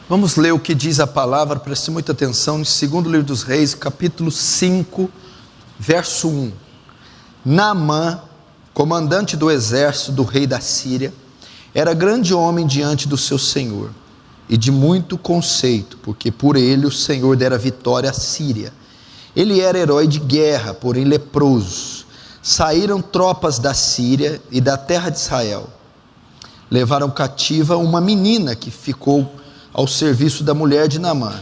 Vamos ler o que diz a palavra, preste muita atenção, no segundo livro dos Reis, capítulo 5, verso 1. Naamã, comandante do exército do rei da Síria, era grande homem diante do seu senhor, e de muito conceito, porque por ele o Senhor dera vitória à Síria. Ele era herói de guerra, porém leproso. Saíram tropas da Síria e da terra de Israel. Levaram cativa uma menina que ficou ao serviço da mulher de Naamã.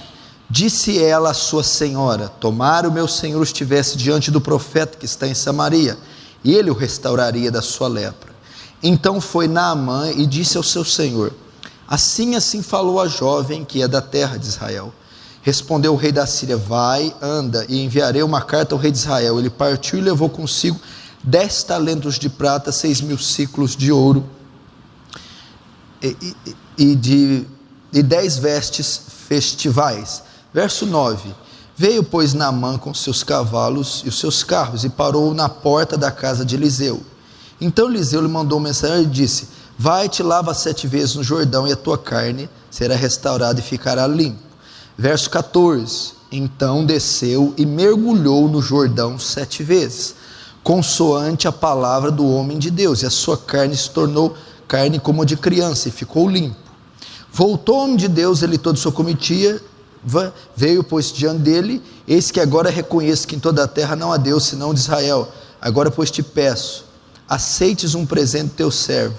Disse ela à sua senhora: tomara o meu senhor estivesse diante do profeta que está em Samaria, e ele o restauraria da sua lepra. Então foi Naamã e disse ao seu senhor: assim falou a jovem que é da terra de Israel. Respondeu o rei da Síria: vai, anda, e enviarei uma carta ao rei de Israel. Ele partiu e levou consigo 10 talentos de prata, 6.000 ciclos de ouro, e 10 vestes festivais. Verso 9. Veio, pois, Naamã com seus cavalos e os seus carros, e parou na porta da casa de Eliseu. Então Eliseu lhe mandou um mensageiro e disse: vai, te lava 7 vezes no Jordão, e a tua carne será restaurada e ficará limpo. Verso 14. Então desceu e mergulhou no Jordão 7 vezes, consoante a palavra do homem de Deus, e a sua carne se tornou carne como a de criança, e ficou limpo. Voltou o homem de Deus, ele e toda a sua comitiva, veio, pois, diante dele: eis que agora reconheço que em toda a terra não há Deus senão de Israel. Agora, pois, te peço, aceites um presente do teu servo.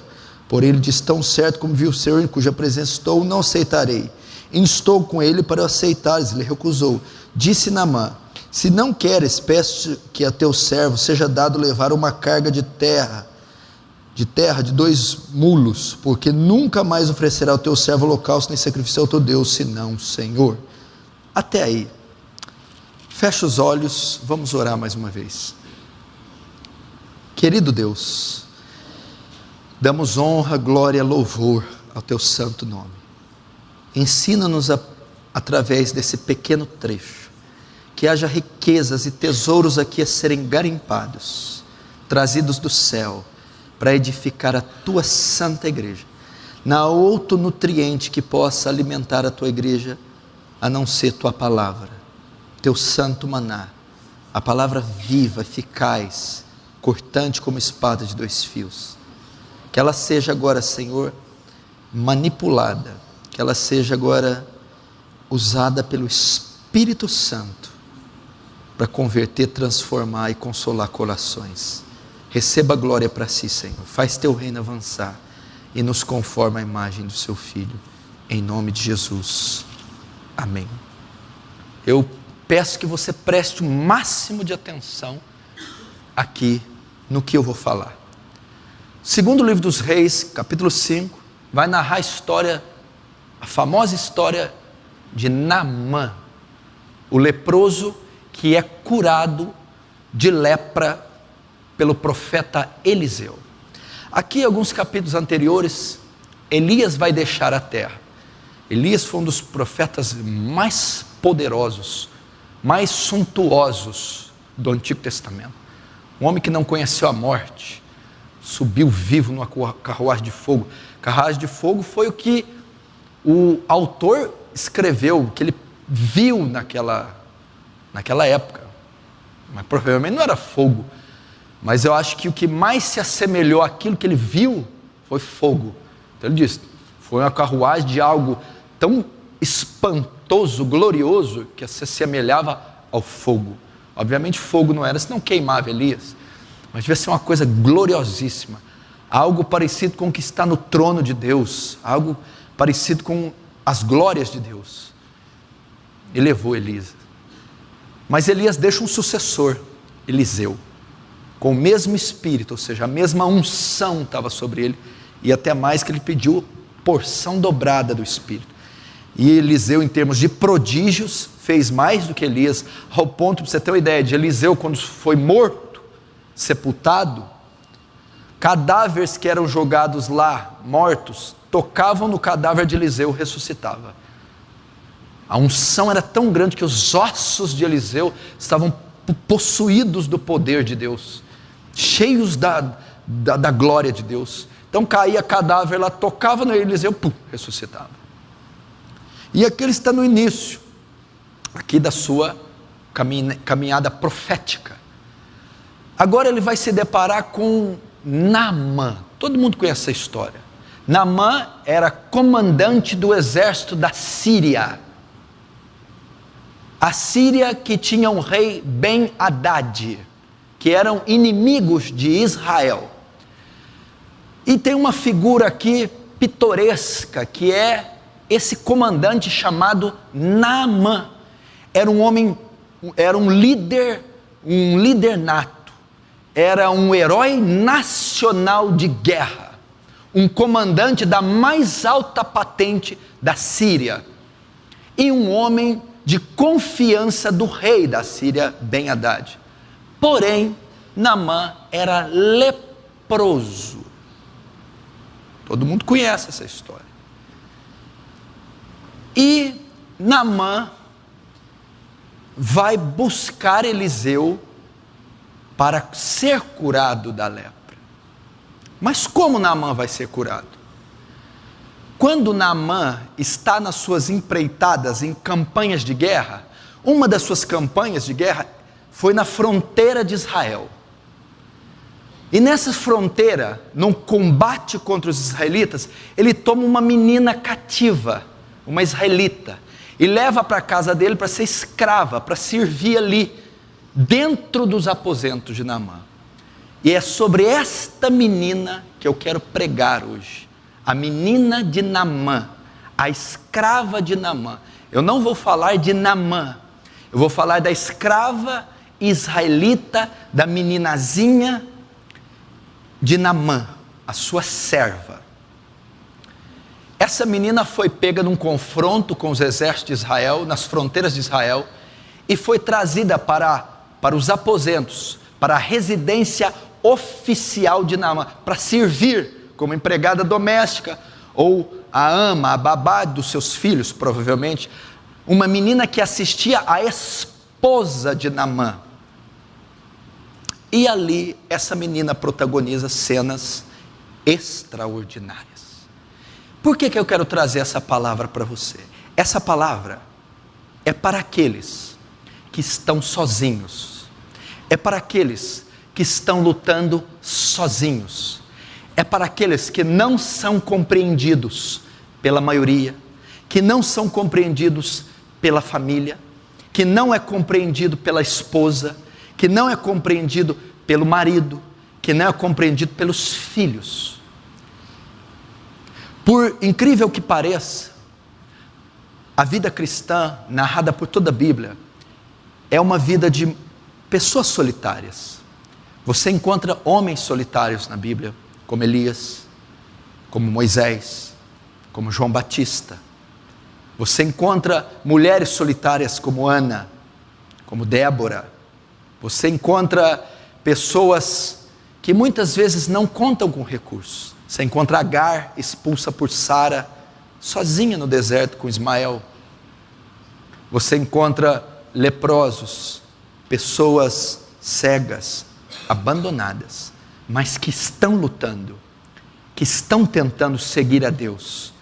Porém ele disse: tão certo como viu o Senhor em cuja presença estou, não aceitarei. Instou com ele para o aceitares, ele recusou. Disse Naamã: se não queres, peço que a teu servo seja dado levar uma carga de terra de 2 mulos, porque nunca mais oferecerá ao teu servo holocausto nem sacrifício ao teu Deus, senão o Senhor. Até aí. Fecha os olhos, vamos orar mais uma vez. Querido Deus, damos honra, glória, louvor ao teu santo nome. Ensina-nos através desse pequeno trecho, que haja riquezas e tesouros aqui a serem garimpados, trazidos do céu, para edificar a tua santa igreja. Não há outro nutriente que possa alimentar a tua igreja, a não ser tua palavra, teu santo maná, a palavra viva, eficaz, cortante como espada de 2 fios. Que ela seja agora, Senhor, manipulada, que ela seja agora usada pelo Espírito Santo, para converter, transformar e consolar corações. Receba a glória para si, Senhor. Faz teu reino avançar e nos conforma à imagem do seu Filho, em nome de Jesus, amém. Eu peço que você preste o máximo de atenção aqui no que eu vou falar. Segundo livro dos Reis, capítulo 5, vai narrar a história, a famosa história de Naamã, o leproso que é curado de lepra pelo profeta Eliseu. Aqui, alguns capítulos anteriores, Elias vai deixar a terra. Elias foi um dos profetas mais poderosos, mais suntuosos do Antigo Testamento. Um homem que não conheceu a morte, subiu vivo numa carruagem de fogo. Carruagem de fogo foi o que o autor escreveu, que ele viu naquela época, mas provavelmente não era fogo. Mas eu acho que o que mais se assemelhou àquilo que ele viu foi fogo. Então ele disse: foi uma carruagem de algo tão espantoso, glorioso, que se assemelhava ao fogo. Obviamente fogo não era, senão queimava Elias. Mas devia ser uma coisa gloriosíssima. Algo parecido com o que está no trono de Deus. Algo parecido com as glórias de Deus. E levou Elias. Mas Elias deixa um sucessor, Eliseu, com o mesmo espírito, ou seja, a mesma unção estava sobre ele, e até mais que ele pediu porção dobrada do espírito. E Eliseu, em termos de prodígios, fez mais do que Elias, ao ponto, para você ter uma ideia, de Eliseu, quando foi morto, sepultado, cadáveres que eram jogados lá, mortos, tocavam no cadáver de Eliseu, ressuscitava. A unção era tão grande que os ossos de Eliseu estavam possuídos do poder de Deus, cheios da glória de Deus. Então caía cadáver lá, tocava no Eliseu, pum, ressuscitava. E aqui ele está no início, aqui da sua caminhada profética. Agora ele vai se deparar com Naamã. Todo mundo conhece essa história. Naamã era comandante do exército da Síria. A Síria que tinha um rei Ben-Hadad, que eram inimigos de Israel. E tem uma figura aqui pitoresca, que é esse comandante chamado Naamã. Era um homem, era um líder nato, era um herói nacional de guerra, um comandante da mais alta patente da Síria, e um homem de confiança do rei da Síria, Ben-Hadad. Porém, Naamã era leproso. Todo mundo conhece essa história. E Naamã vai buscar Eliseu para ser curado da lepra. Mas como Naamã vai ser curado? Quando Naamã está nas suas empreitadas em campanhas de guerra, uma das suas campanhas de guerra foi na fronteira de Israel. E nessa fronteira, num combate contra os israelitas, ele toma uma menina cativa, uma israelita, e leva para a casa dele para ser escrava, para servir ali, dentro dos aposentos de Naamã. E é sobre esta menina que eu quero pregar hoje. A menina de Naamã, a escrava de Naamã. Eu não vou falar de Naamã, eu vou falar da escrava israelita, da meninazinha de Naamã, a sua serva. Essa menina foi pega num confronto com os exércitos de Israel, nas fronteiras de Israel, e foi trazida para os aposentos, para a residência oficial de Naamã, para servir como empregada doméstica, ou a ama, a babá dos seus filhos, provavelmente, uma menina que assistia à esposa de Naamã. E ali, essa menina protagoniza cenas extraordinárias. Por que eu quero trazer essa palavra para você? Essa palavra é para aqueles que estão sozinhos, é para aqueles que estão lutando sozinhos, é para aqueles que não são compreendidos pela maioria, que não são compreendidos pela família, que não é compreendido pela esposa, que não é compreendido pelo marido, que não é compreendido pelos filhos. Por incrível que pareça, a vida cristã, narrada por toda a Bíblia, é uma vida de pessoas solitárias. Você encontra homens solitários na Bíblia, como Elias, como Moisés, como João Batista. Você encontra mulheres solitárias como Ana, como Débora. Você encontra pessoas que muitas vezes não contam com recursos. Você encontra Agar, expulsa por Sara, sozinha no deserto com Ismael. Você encontra leprosos, pessoas cegas, abandonadas, mas que estão lutando, que estão tentando seguir a Deus,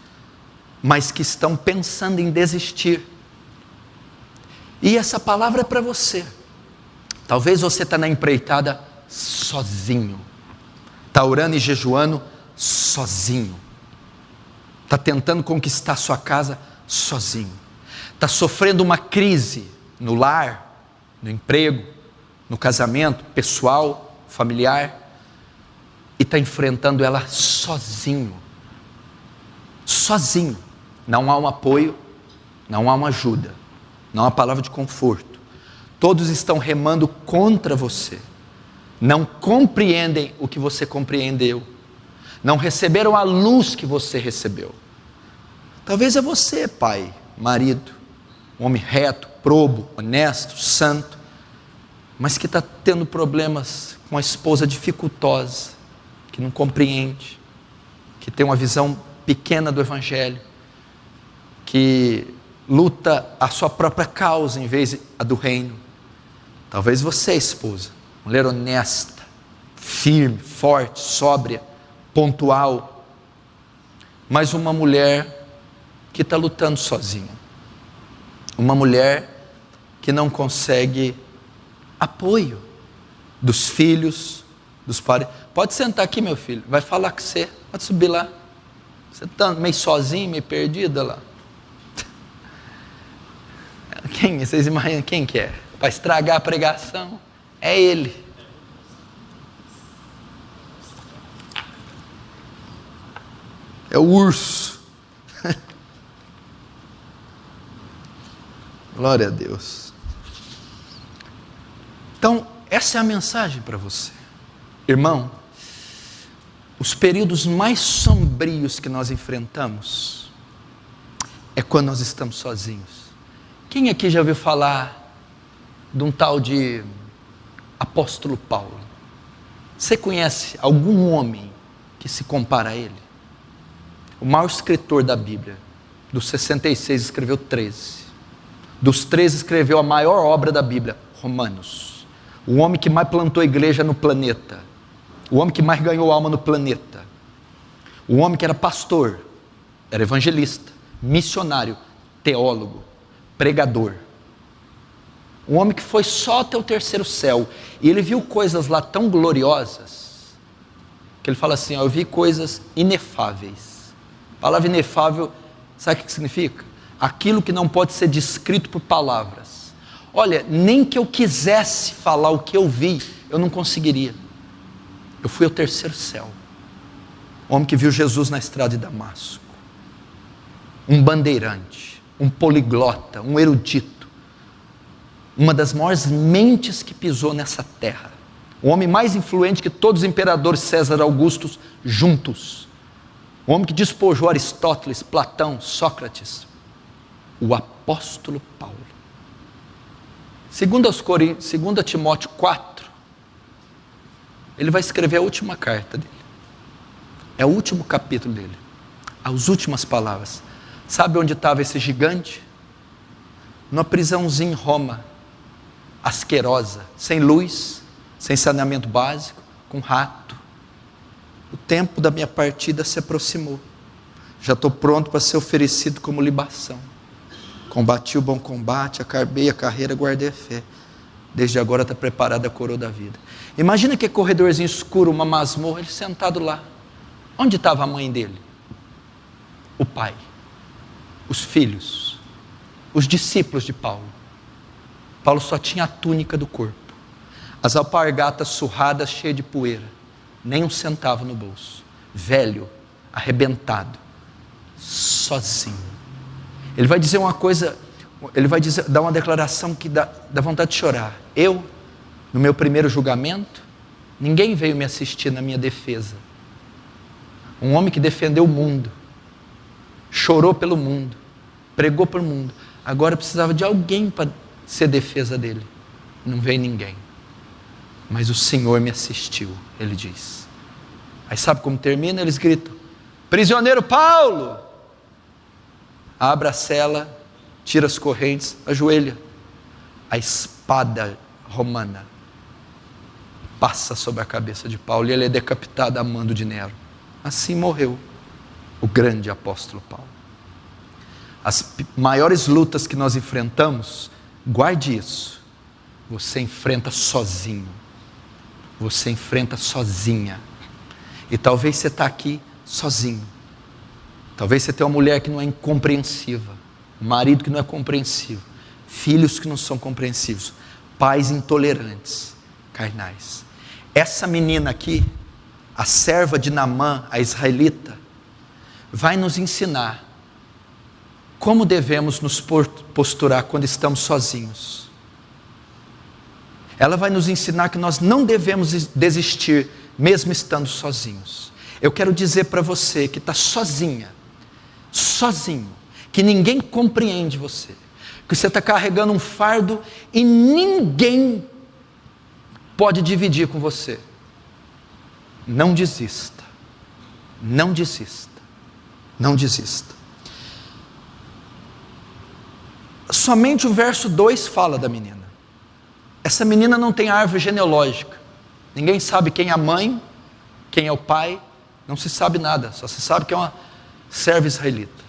mas que estão pensando em desistir. E essa palavra é para você. Talvez você está na empreitada sozinho, está orando e jejuando sozinho, está tentando conquistar sua casa sozinho, está sofrendo uma crise no lar, no emprego, no casamento, pessoal, familiar, e está enfrentando ela sozinho, não há um apoio, não há uma ajuda, não há palavra de conforto, todos estão remando contra você, não compreendem o que você compreendeu, não receberam a luz que você recebeu. Talvez é você, pai, marido, um homem reto, probo, honesto, santo, mas que está tendo problemas com a esposa dificultosa, que não compreende, que tem uma visão pequena do Evangelho, que luta a sua própria causa em vez a do reino. Talvez você, esposa, mulher honesta, firme, forte, sóbria, pontual, mas uma mulher que está lutando sozinha. Uma mulher que não consegue apoio dos filhos, dos parentes. Pode sentar aqui, meu filho, vai falar com você, pode subir lá. Você está meio sozinho, meio perdida lá. Vocês imaginam quem que é? Para estragar a pregação? É ele. É o urso. Glória a Deus. Então, essa é a mensagem para você. Irmão, os períodos mais sombrios que nós enfrentamos é quando nós estamos sozinhos. Quem aqui já ouviu falar de um tal de apóstolo Paulo? Você conhece algum homem que se compara a ele? O maior escritor da Bíblia, dos 66 escreveu 13. Dos 13 escreveu a maior obra da Bíblia, Romanos. O homem que mais plantou igreja no planeta. O homem que mais ganhou alma no planeta. O homem que era pastor, era evangelista, missionário, teólogo, pregador. Um homem que foi só até o terceiro céu. E ele viu coisas lá tão gloriosas, que ele fala assim, eu vi coisas inefáveis. A palavra inefável, sabe o que significa? Aquilo que não pode ser descrito por palavras. Olha, nem que eu quisesse falar o que eu vi, eu não conseguiria. Eu fui ao terceiro céu. O homem que viu Jesus na estrada de Damasco. Um bandeirante, um poliglota, um erudito. Uma das maiores mentes que pisou nessa terra. O homem mais influente que todos os imperadores César Augustus juntos. O homem que despojou Aristóteles, Platão, Sócrates. O apóstolo Paulo. 2 Timóteo 4, ele vai escrever a última carta dele. É o último capítulo dele. As últimas palavras. Sabe onde estava esse gigante? Numa prisãozinha em Roma, asquerosa, sem luz, sem saneamento básico, com rato. O tempo da minha partida se aproximou. Já estou pronto para ser oferecido como libação. Combati o bom combate, acabei a carreira, guardei a fé. Desde agora está preparada a coroa da vida. Imagina que corredorzinho escuro, uma masmorra, ele sentado lá. Onde estava a mãe dele? O pai, os filhos, os discípulos de Paulo. Paulo só tinha a túnica do corpo, as alpargatas surradas cheias de poeira, nem um centavo no bolso, velho, arrebentado, sozinho. Ele vai dizer uma coisa, dar uma declaração que dá vontade de chorar. Eu, no meu primeiro julgamento, ninguém veio me assistir na minha defesa. Um homem que defendeu o mundo, chorou pelo mundo, pregou pelo mundo, agora precisava de alguém para ser defesa dele. Não veio ninguém, mas o Senhor me assistiu, ele diz. Aí sabe como termina? Eles gritam, prisioneiro Paulo! Abre a cela, tira as correntes, ajoelha. A espada romana passa sobre a cabeça de Paulo e ele é decapitado a mando de Nero. Assim morreu o grande apóstolo Paulo. As maiores lutas que nós enfrentamos, guarde isso, você enfrenta sozinho, você enfrenta sozinha. E talvez você está aqui sozinho. Talvez você tenha uma mulher que não é incompreensiva, um marido que não é compreensivo, filhos que não são compreensivos, pais intolerantes, carnais. Essa menina aqui, a serva de Naamã, a israelita, vai nos ensinar como devemos nos posturar quando estamos sozinhos. Ela vai nos ensinar que nós não devemos desistir, mesmo estando sozinhos. Eu quero dizer para você que está sozinho, que ninguém compreende você, que você está carregando um fardo e ninguém pode dividir com você. Não desista, não desista, não desista. Somente o verso 2 fala da menina. Essa menina não tem árvore genealógica, ninguém sabe quem é a mãe, quem é o pai, não se sabe nada, só se sabe que é uma serva israelita.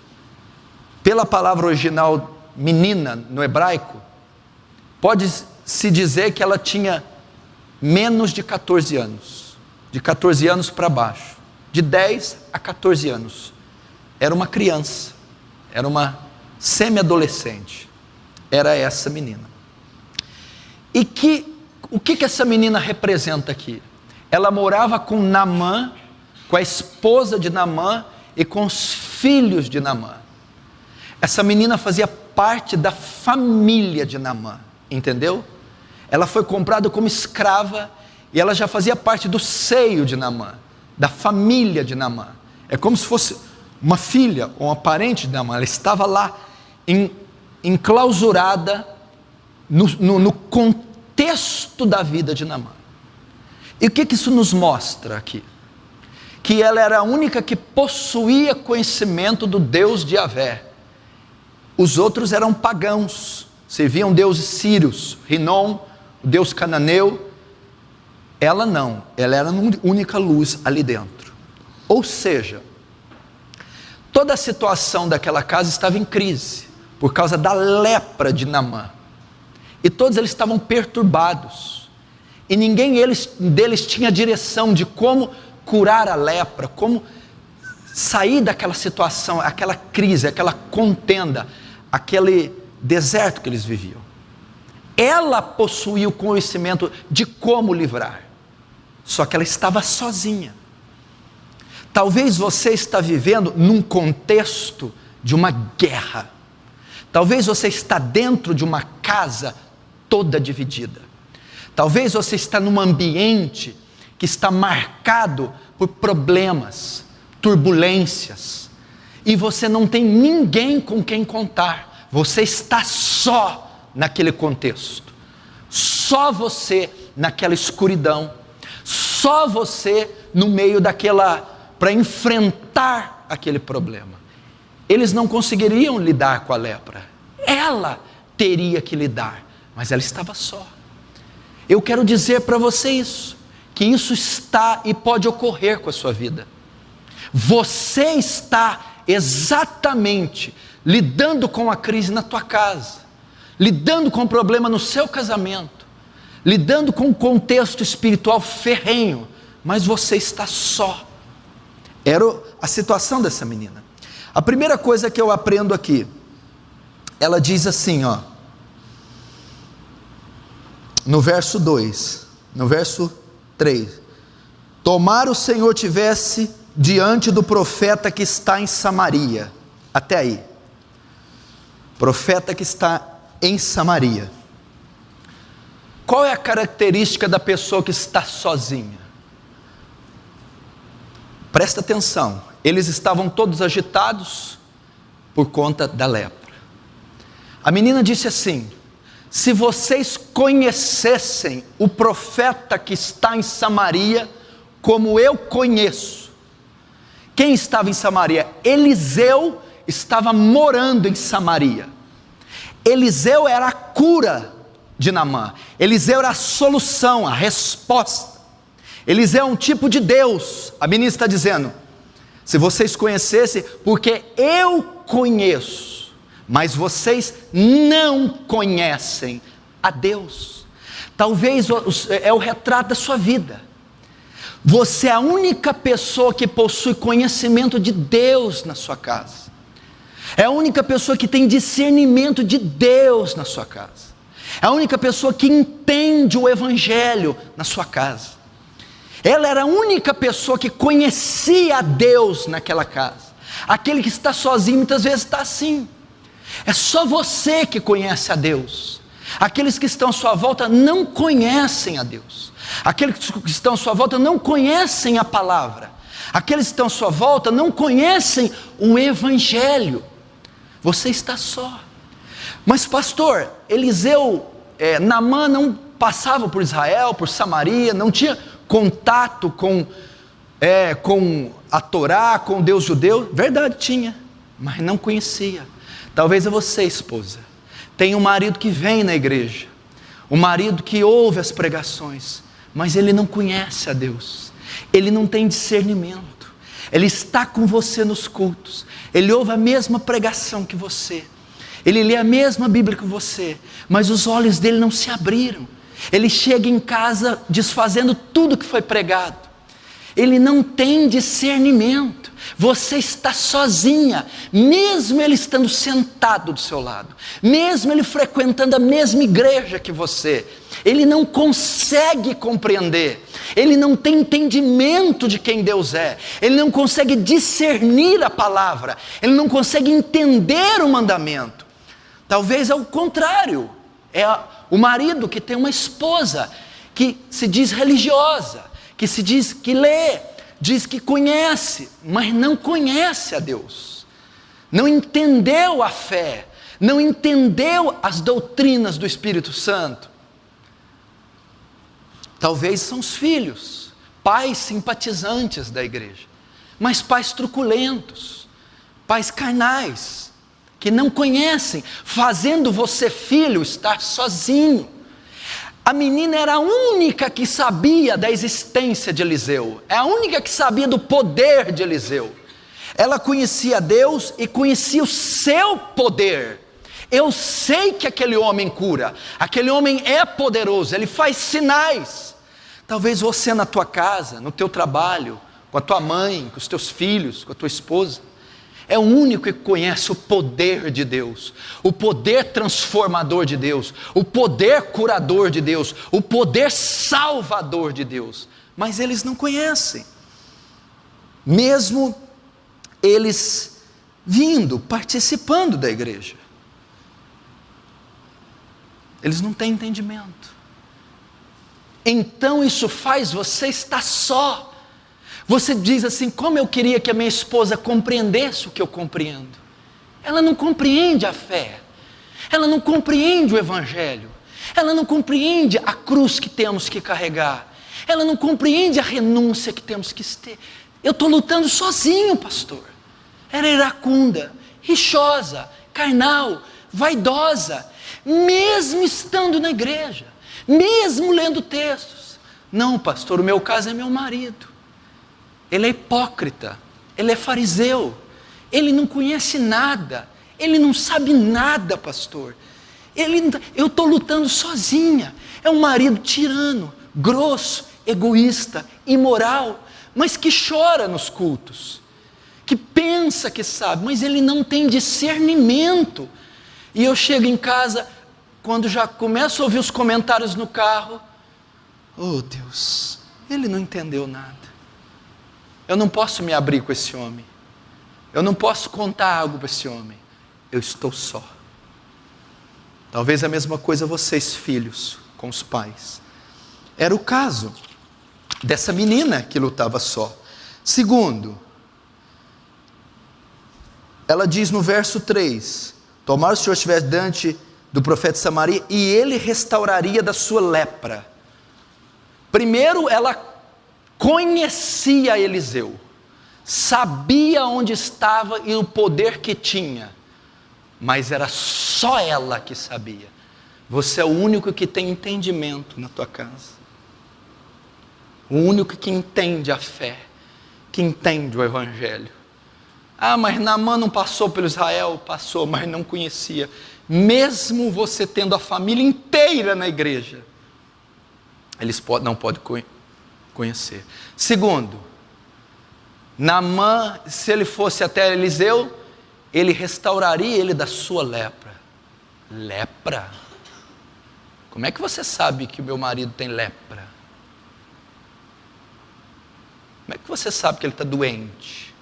Pela palavra original menina no hebraico, pode-se dizer que ela tinha menos de 14 anos, de 14 anos para baixo, de 10 a 14 anos, era uma criança, era uma semi-adolescente, era essa menina. E o que essa menina representa aqui? Ela morava com Naamã, com a esposa de Naamã e com os filhos de Naamã. Essa menina fazia parte da família de Naamã, entendeu? Ela foi comprada como escrava e ela já fazia parte do seio de Naamã, da família de Naamã. É como se fosse uma filha ou uma parente de Naamã. Ela estava lá enclausurada no contexto da vida de Naamã. E o que isso nos mostra aqui? Que ela era a única que possuía conhecimento do Deus de Yahvé. Os outros eram pagãos, serviam deuses sírios, Rinom, o deus cananeu. Ela não, ela era a única luz ali dentro. Ou seja, toda a situação daquela casa estava em crise, por causa da lepra de Naamã. E todos eles estavam perturbados. E ninguém deles tinha direção de como curar a lepra, como sair daquela situação, aquela crise, aquela contenda, aquele deserto que eles viviam. Ela possuía o conhecimento de como livrar, só que ela estava sozinha. Talvez você está vivendo num contexto de uma guerra. Talvez você está dentro de uma casa toda dividida. Talvez você está num ambiente que está marcado por problemas, turbulências, e você não tem ninguém com quem contar. Você está só naquele contexto, só você naquela escuridão, só você no meio para enfrentar aquele problema. Eles não conseguiriam lidar com a lepra, ela teria que lidar, mas ela estava só. Eu quero dizer para você isso, que isso está e pode ocorrer com a sua vida. Você está exatamente lidando com a crise na tua casa, lidando com o problema no seu casamento, lidando com um contexto espiritual ferrenho, mas você está só. Era a situação dessa menina. A primeira coisa que eu aprendo aqui, ela diz assim, no verso 2, no verso 3, tomara o Senhor tivesse diante do profeta que está em Samaria. Até aí, profeta que está em Samaria. Qual é a característica da pessoa que está sozinha? Presta atenção, eles estavam todos agitados por conta da lepra. A menina disse assim: se vocês conhecessem o profeta que está em Samaria, como eu conheço. Quem estava em Samaria? Eliseu estava morando em Samaria. Eliseu era a cura de Naamã. Eliseu era a solução, a resposta. Eliseu é um tipo de Deus. A menina está dizendo: se vocês conhecessem, porque eu conheço, mas vocês não conhecem a Deus. Talvez é o retrato da sua vida. Você é a única pessoa que possui conhecimento de Deus na sua casa. É a única pessoa que tem discernimento de Deus na sua casa. É a única pessoa que entende o Evangelho na sua casa. Ela era a única pessoa que conhecia a Deus naquela casa. Aquele que está sozinho muitas vezes está assim. É só você que conhece a Deus. Aqueles que estão à sua volta não conhecem a Deus. Aqueles que estão à sua volta não conhecem a palavra. Aqueles que estão à sua volta não conhecem o Evangelho. Você está só. Mas pastor, Naamã não passava por Israel, por Samaria, não tinha contato com a Torá, com o Deus judeu. Verdade, tinha, mas não conhecia. Talvez é você, esposa, tem um marido que vem na igreja, um marido que ouve as pregações, mas ele não conhece a Deus, ele não tem discernimento. Ele está com você nos cultos, ele ouve a mesma pregação que você, Ele lê a mesma Bíblia que você, mas os olhos dele não se abriram. Ele chega em casa desfazendo tudo que foi pregado. Ele não tem discernimento. Você está sozinha, mesmo ele estando sentado do seu lado, mesmo ele frequentando a mesma igreja que você. Ele não consegue compreender, ele não tem entendimento de quem Deus é, ele não consegue discernir a palavra, ele não consegue entender o mandamento. Talvez é o contrário, é o marido que tem uma esposa que se diz religiosa, que se diz que lê, diz que conhece, mas não conhece a Deus, não entendeu a fé, não entendeu as doutrinas do Espírito Santo. Talvez são os filhos, pais simpatizantes da igreja, mas pais truculentos, pais carnais, que não conhecem, fazendo você, filho, estar sozinho. A menina era a única que sabia da existência de Eliseu, é a única que sabia do poder de Eliseu. Ela conhecia Deus e conhecia o seu poder. Eu sei que aquele homem cura, aquele homem é poderoso, ele faz sinais. Talvez você na tua casa, no teu trabalho, com a tua mãe, com os teus filhos, com a tua esposa, é o único que conhece o poder de Deus, o poder transformador de Deus, o poder curador de Deus, o poder salvador de Deus, mas eles não conhecem, mesmo eles vindo, participando da igreja, eles não têm entendimento. Então isso faz você estar só. Você diz assim: como eu queria que a minha esposa compreendesse o que eu compreendo. Ela não compreende a fé, ela não compreende o Evangelho, ela não compreende a cruz que temos que carregar, ela não compreende a renúncia que temos que ter. Eu estou lutando sozinho, pastor. Era iracunda, rixosa, carnal, vaidosa, mesmo estando na igreja, mesmo lendo textos. Não, pastor, o meu caso é meu marido. Ele é hipócrita, ele é fariseu, ele não conhece nada, ele não sabe nada, pastor. Eu estou lutando sozinha. É um marido tirano, grosso, egoísta, imoral, mas que chora nos cultos, que pensa que sabe, mas ele não tem discernimento. E eu chego em casa, quando já começo a ouvir os comentários no carro: oh Deus, ele não entendeu nada. Eu não posso me abrir com esse homem, eu não posso contar algo para esse homem, eu estou só. Talvez a mesma coisa vocês, filhos, com os pais. Era o caso dessa menina que lutava só. Segundo, ela diz no verso 3: tomara o Senhor estivesse diante do profeta de Samaria, e ele restauraria da sua lepra. Primeiro, ela conhecia Eliseu, sabia onde estava e o poder que tinha, mas era só ela que sabia. Você é o único que tem entendimento na tua casa, o único que entende a fé, que entende o Evangelho. Ah, mas Naamã não passou pelo Israel? Passou, mas não conhecia. Mesmo você tendo a família inteira na igreja, eles não podem conhecer. Segundo, Naamã, se ele fosse até Eliseu, ele restauraria ele da sua lepra. Lepra? Como é que você sabe que o meu marido tem lepra? Como é que você sabe que ele está doente?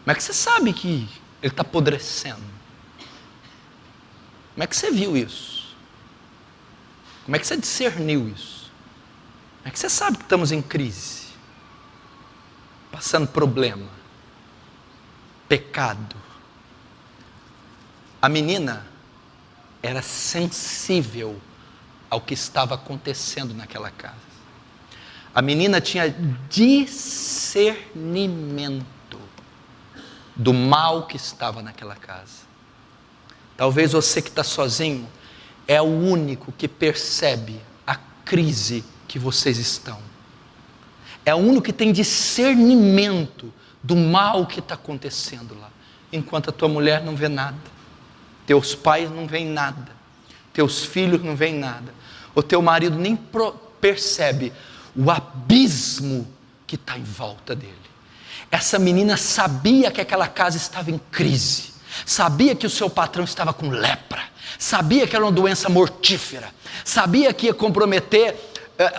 Como é que você sabe que ele está apodrecendo? Como é que você viu isso? Como é que você discerniu isso? Como é que você sabe que estamos em crise? Passando problema, pecado. A menina era sensível ao que estava acontecendo naquela casa. A menina tinha discernimento do mal que estava naquela casa. Talvez você que está sozinho é o único que percebe a crise que vocês estão. É o único que tem discernimento do mal que está acontecendo lá. enquanto a tua mulher não vê nada, teus pais não veem nada, teus filhos não veem nada, o teu marido nem percebe o abismo que está em volta dele. Essa menina sabia que aquela casa estava em crise, sabia que o seu patrão estava com lepra, sabia que era uma doença mortífera, sabia que ia comprometer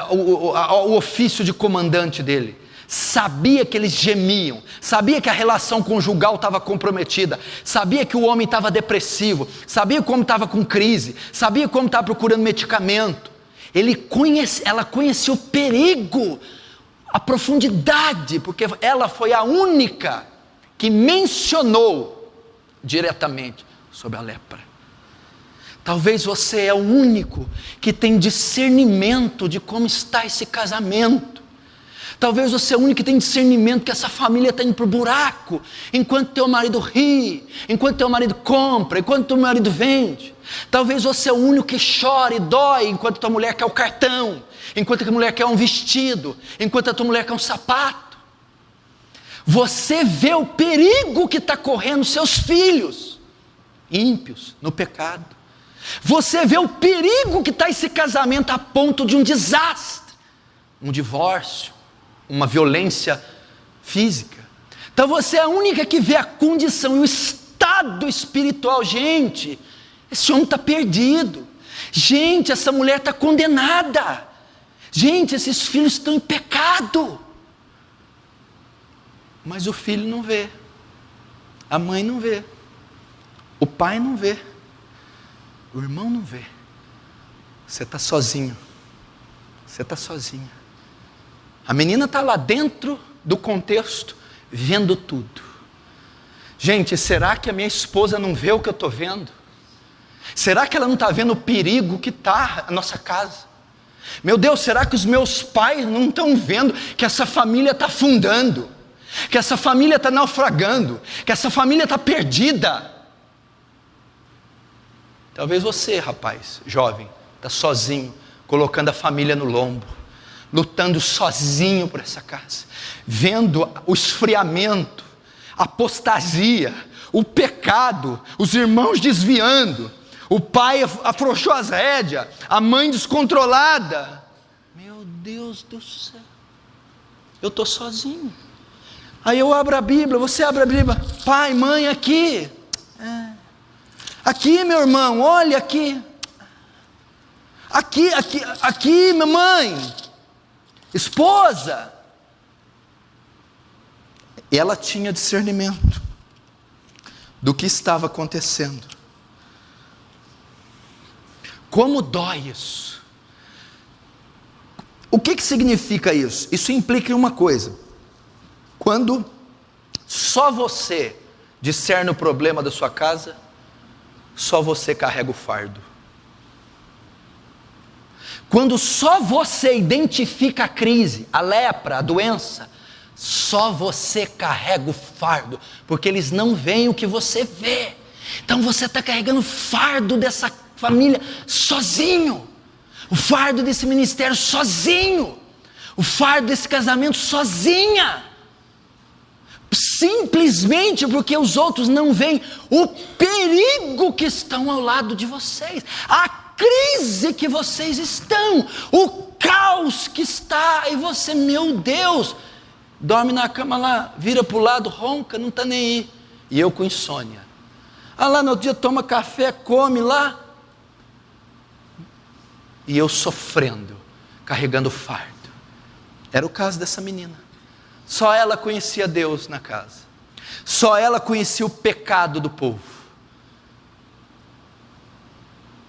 o ofício de comandante dele, sabia que eles gemiam, sabia que a relação conjugal estava comprometida, sabia que o homem estava depressivo, sabia como estava com crise, sabia como estava procurando medicamento. Ela conhecia o perigo, a profundidade, porque ela foi a única que mencionou diretamente sobre a lepra. Talvez você é o único que tem discernimento de como está esse casamento. Talvez você é o único que tem discernimento que essa família está indo para o buraco, enquanto teu marido ri, enquanto teu marido compra, enquanto teu marido vende. Talvez você é o único que chora e dói, enquanto tua mulher quer o cartão, enquanto a mulher quer um vestido, enquanto a tua mulher quer um sapato. Você vê o perigo que está correndo seus filhos, ímpios, no pecado. Você vê o perigo que está esse casamento a ponto de um desastre, um divórcio, uma violência física. Então você é a única que vê a condição e o estado espiritual. Gente, esse homem está perdido. Gente, essa mulher está condenada. Gente, esses filhos estão em pecado. Mas o filho não vê, a mãe não vê, o pai não vê, o irmão não vê. Você está sozinho, você está sozinha. A menina está lá dentro do contexto, vendo tudo. Gente, será que a minha esposa não vê o que eu estou vendo? Será que ela não está vendo o perigo que está a nossa casa? Meu Deus, será que os meus pais não estão vendo que essa família está afundando? Que essa família está naufragando? Que essa família está perdida? Talvez você, rapaz, jovem, está sozinho, colocando a família no lombo, lutando sozinho por essa casa, vendo o esfriamento, a apostasia, o pecado, os irmãos desviando, o pai afrouxou as rédeas, a mãe descontrolada. Meu Deus do céu, eu estou sozinho. Aí eu abro a Bíblia, você abre a Bíblia, pai, mãe, aqui, aqui meu irmão, olha aqui, aqui minha mãe, esposa. Ela tinha discernimento do que estava acontecendo. Como dói isso? O que significa isso? Isso implica em uma coisa: quando só você discerne o problema da sua casa, só você carrega o fardo. Quando só você identifica a crise, a lepra, a doença, só você carrega o fardo, porque eles não veem o que você vê. Então você está carregando o fardo dessa família sozinho, o fardo desse ministério sozinho, o fardo desse casamento sozinha, simplesmente porque os outros não veem o perigo que estão ao lado de vocês, a crise que vocês estão, o caos que está, e você, meu Deus, dorme na cama lá, vira para o lado, ronca, não está nem aí, e eu com insônia. Lá no outro dia toma café, come lá, e eu sofrendo, carregando fardo. Era o caso dessa menina. Só ela conhecia Deus na casa, só ela conhecia o pecado do povo.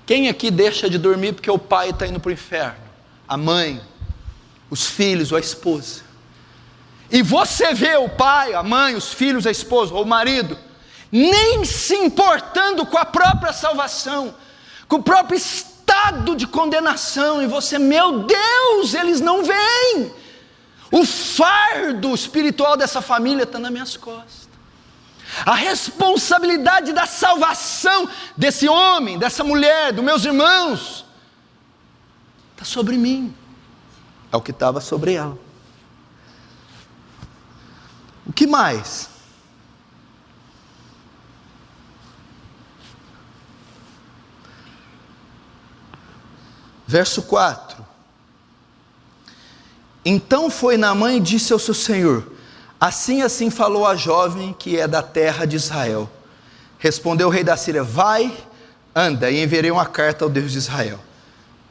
Quem aqui deixa de dormir porque o pai está indo para o inferno? A mãe, os filhos ou a esposa. E você vê o pai, a mãe, os filhos, a esposa ou o marido nem se importando com a própria salvação, com o próprio estado de condenação, e você, meu Deus, eles não veem. O fardo espiritual dessa família está nas minhas costas. A responsabilidade da salvação desse homem, dessa mulher, dos meus irmãos, está sobre mim. É o que estava sobre ela. O que mais? Verso 4. Então foi Naamã e disse ao seu senhor: assim falou a jovem que é da terra de Israel. Respondeu o rei da Síria: vai, anda, e enviarei uma carta ao Deus de Israel.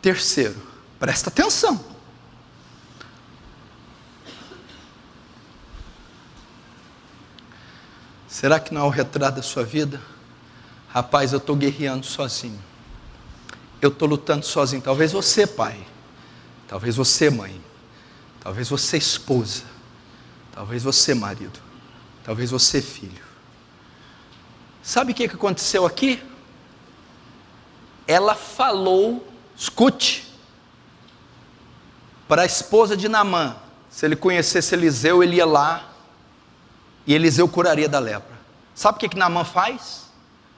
Terceiro, presta atenção. Será que não é o retrato da sua vida? Rapaz, eu estou guerreando sozinho. Eu estou lutando sozinho. Talvez você, pai. Talvez você, mãe. Talvez você, esposa. Talvez você, marido. Talvez você, filho. Sabe o que aconteceu aqui? Ela falou, escute, para a esposa de Naamã. Se ele conhecesse Eliseu, ele ia lá e Eliseu curaria da lepra. Sabe o que Naamã faz?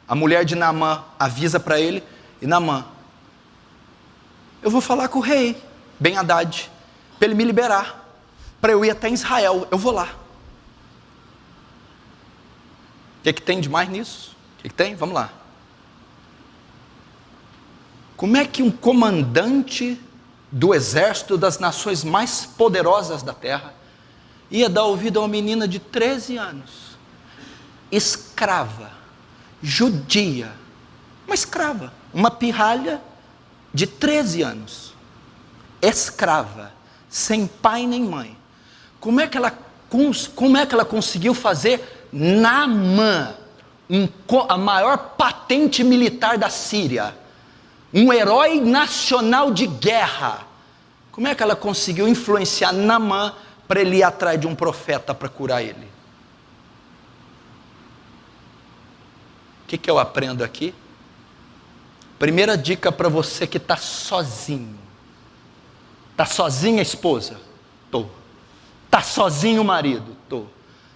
A mulher de Naamã avisa para ele, e Naamã: eu vou falar com o rei Ben-Hadad, para ele me liberar, para eu ir até Israel, eu vou lá. O que tem de mais nisso? O que tem? Vamos lá. Como é que um comandante do exército das nações mais poderosas da terra ia dar ouvido a uma menina de 13 anos, escrava, judia, uma escrava, uma pirralha de 13 anos, escrava, sem pai nem mãe? Como é que ela conseguiu fazer Naamã, a maior patente militar da Síria, um herói nacional de guerra? Como é que ela conseguiu influenciar Naamã para ele ir atrás de um profeta para curar ele? O que eu aprendo aqui? Primeira dica para você que está sozinho. Está sozinha, esposa? Estou. Está sozinho, marido? Estou.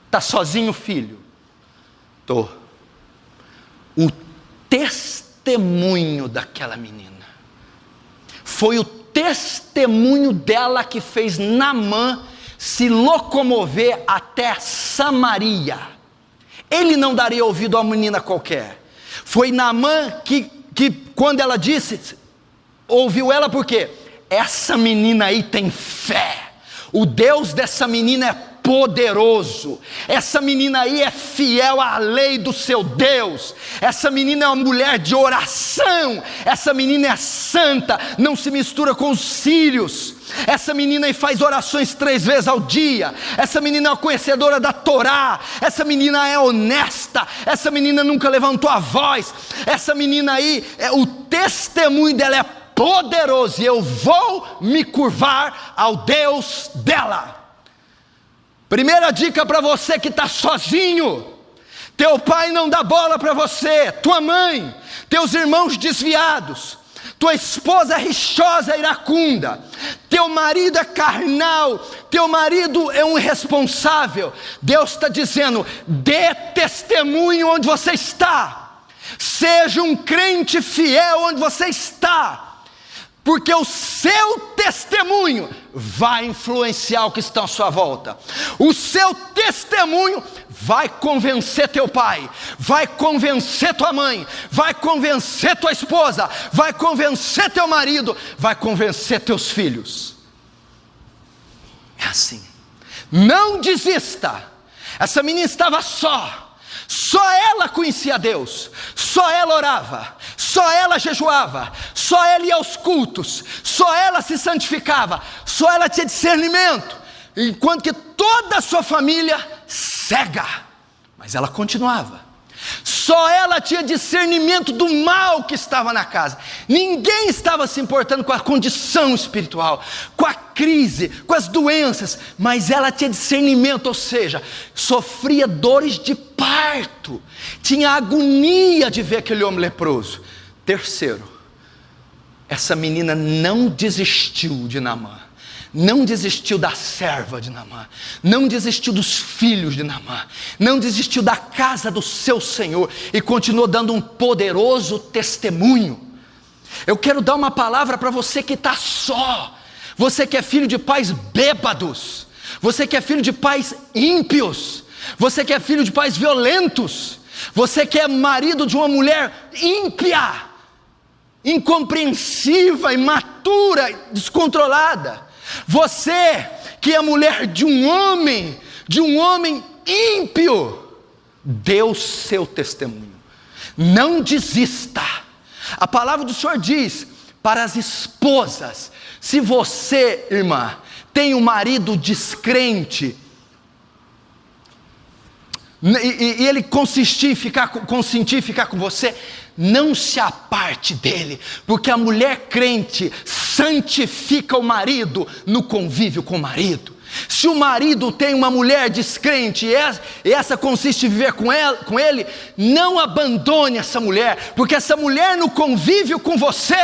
Está sozinho, filho? Estou. O testemunho daquela menina foi o testemunho dela que fez Naamã se locomover até Samaria. Ele não daria ouvido a uma menina qualquer. Foi Naamã que quando ela disse, ouviu ela porque essa menina aí tem fé. O Deus dessa menina é poderoso. Essa menina aí é fiel à lei do seu Deus. Essa menina é uma mulher de oração. Essa menina é santa, não se mistura com os sírios. Essa menina aí faz orações 3 vezes ao dia. Essa menina é uma conhecedora da Torá. Essa menina é honesta. Essa menina nunca levantou a voz. Essa menina aí, o testemunho dela é poderoso, e eu vou me curvar ao Deus dela. Primeira dica para você que está sozinho: teu pai não dá bola para você, tua mãe, teus irmãos desviados, tua esposa rixosa, iracunda, teu marido é carnal, teu marido é um irresponsável. Deus está dizendo: dê testemunho onde você está, seja um crente fiel onde você está, porque o seu testemunho vai influenciar o que está à sua volta. O seu testemunho vai convencer teu pai, vai convencer tua mãe, vai convencer tua esposa, vai convencer teu marido, vai convencer teus filhos. É assim. Não desista. Essa menina estava só ela conhecia Deus, só ela orava, só ela jejuava, só ela ia aos cultos, só ela se santificava, só ela tinha discernimento, enquanto que toda a sua família cega, mas ela continuava. Só ela tinha discernimento do mal que estava na casa. Ninguém estava se importando com a condição espiritual, com a crise, com as doenças, mas ela tinha discernimento, ou seja, sofria dores de parto, tinha agonia de ver aquele homem leproso. Terceiro, essa menina não desistiu de Naamã, não desistiu da serva de Naamã, não desistiu dos filhos de Naamã, não desistiu da casa do seu Senhor, e continuou dando um poderoso testemunho. Eu quero dar uma palavra para você que está só, você que é filho de pais bêbados, você que é filho de pais ímpios, você que é filho de pais violentos, você que é marido de uma mulher ímpia. incompreensiva, imatura, descontrolada. Você que é mulher de um homem ímpio, dê o seu testemunho. Não desista. A palavra do Senhor diz para as esposas: se você, irmã, tem um marido descrente, e ele consentir em ficar com você, não se aparte dele, porque a mulher crente santifica o marido no convívio com o marido. Se o marido tem uma mulher descrente e essa consiste em viver com ele, não abandone essa mulher, porque essa mulher no convívio com você,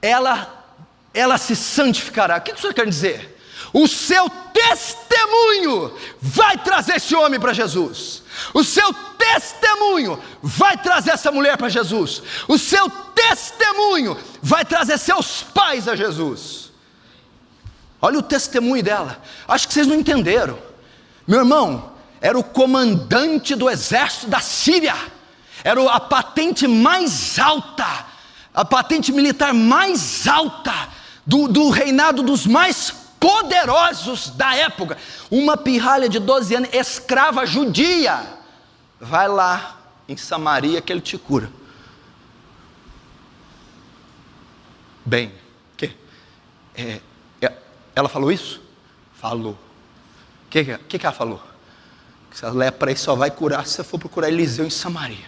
ela se santificará. O que o Senhor quer dizer? O seu testemunho vai trazer esse homem para Jesus. O seu testemunho vai trazer essa mulher para Jesus. O seu testemunho vai trazer seus pais a Jesus. Olha o testemunho dela. Acho que vocês não entenderam. Meu irmão, era o comandante do exército da Síria. Era a patente mais alta, a patente militar mais alta do reinado dos mais poderosos da época. Uma pirralha de 12 anos, escrava judia. Vai lá em Samaria que ele te cura. Bem, ela falou isso? Falou. O que ela falou? Que essa lepra aí só vai curar se você for procurar Eliseu em Samaria.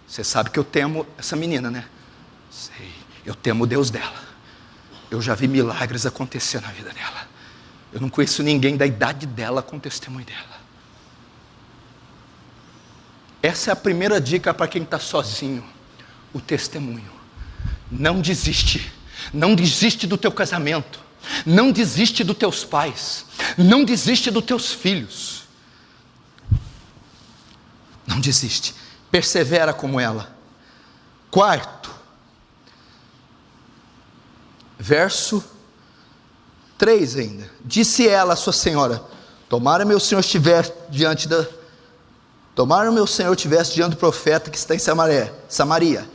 Você sabe que eu temo essa menina, né? Sei, eu temo o Deus dela. Eu já vi milagres acontecer na vida dela. Eu não conheço ninguém da idade dela com testemunho dela. Essa é a primeira dica para quem está sozinho. O testemunho. Não desiste. Não desiste do teu casamento. Não desiste dos teus pais. Não desiste dos teus filhos. Não desiste. Persevera como ela. Quarto, verso 3 ainda. Disse ela à sua senhora: tomara meu senhor estivesse diante do profeta que está em Samaria,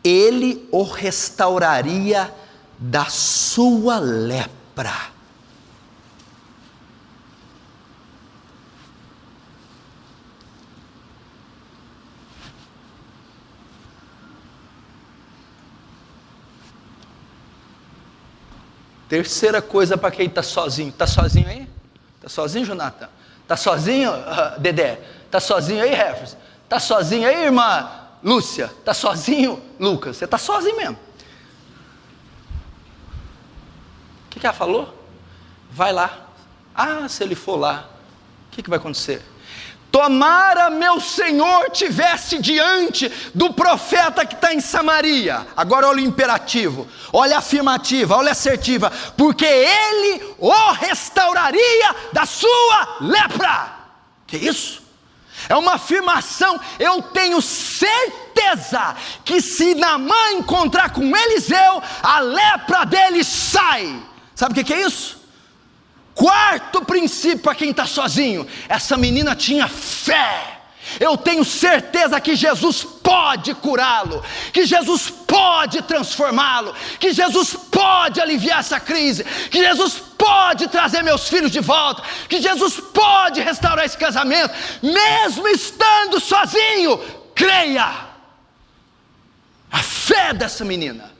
ele o restauraria da sua lepra. Terceira coisa para quem está sozinho. Está sozinho aí? Está sozinho, Jonathan? Está sozinho, Dedé? Está sozinho aí, Jefferson? Está sozinho aí, irmã Lúcia? Está sozinho, Lucas? Você está sozinho mesmo. O que ela falou? Vai lá. Se ele for lá, o que vai acontecer? Tomara meu Senhor tivesse diante do profeta que está em Samaria. Agora olha o imperativo, olha a afirmativa, olha a assertiva. Porque ele o restauraria da sua lepra. Que isso? É uma afirmação. Eu tenho certeza que se Naamã encontrar com Eliseu, a lepra dele sai. Sabe o que é isso? Quarto princípio para quem está sozinho: essa menina tinha fé. Eu tenho certeza que Jesus pode curá-lo, que Jesus pode transformá-lo, que Jesus pode aliviar essa crise, que Jesus pode trazer meus filhos de volta, que Jesus pode restaurar esse casamento, mesmo estando sozinho. Creia. A fé dessa menina.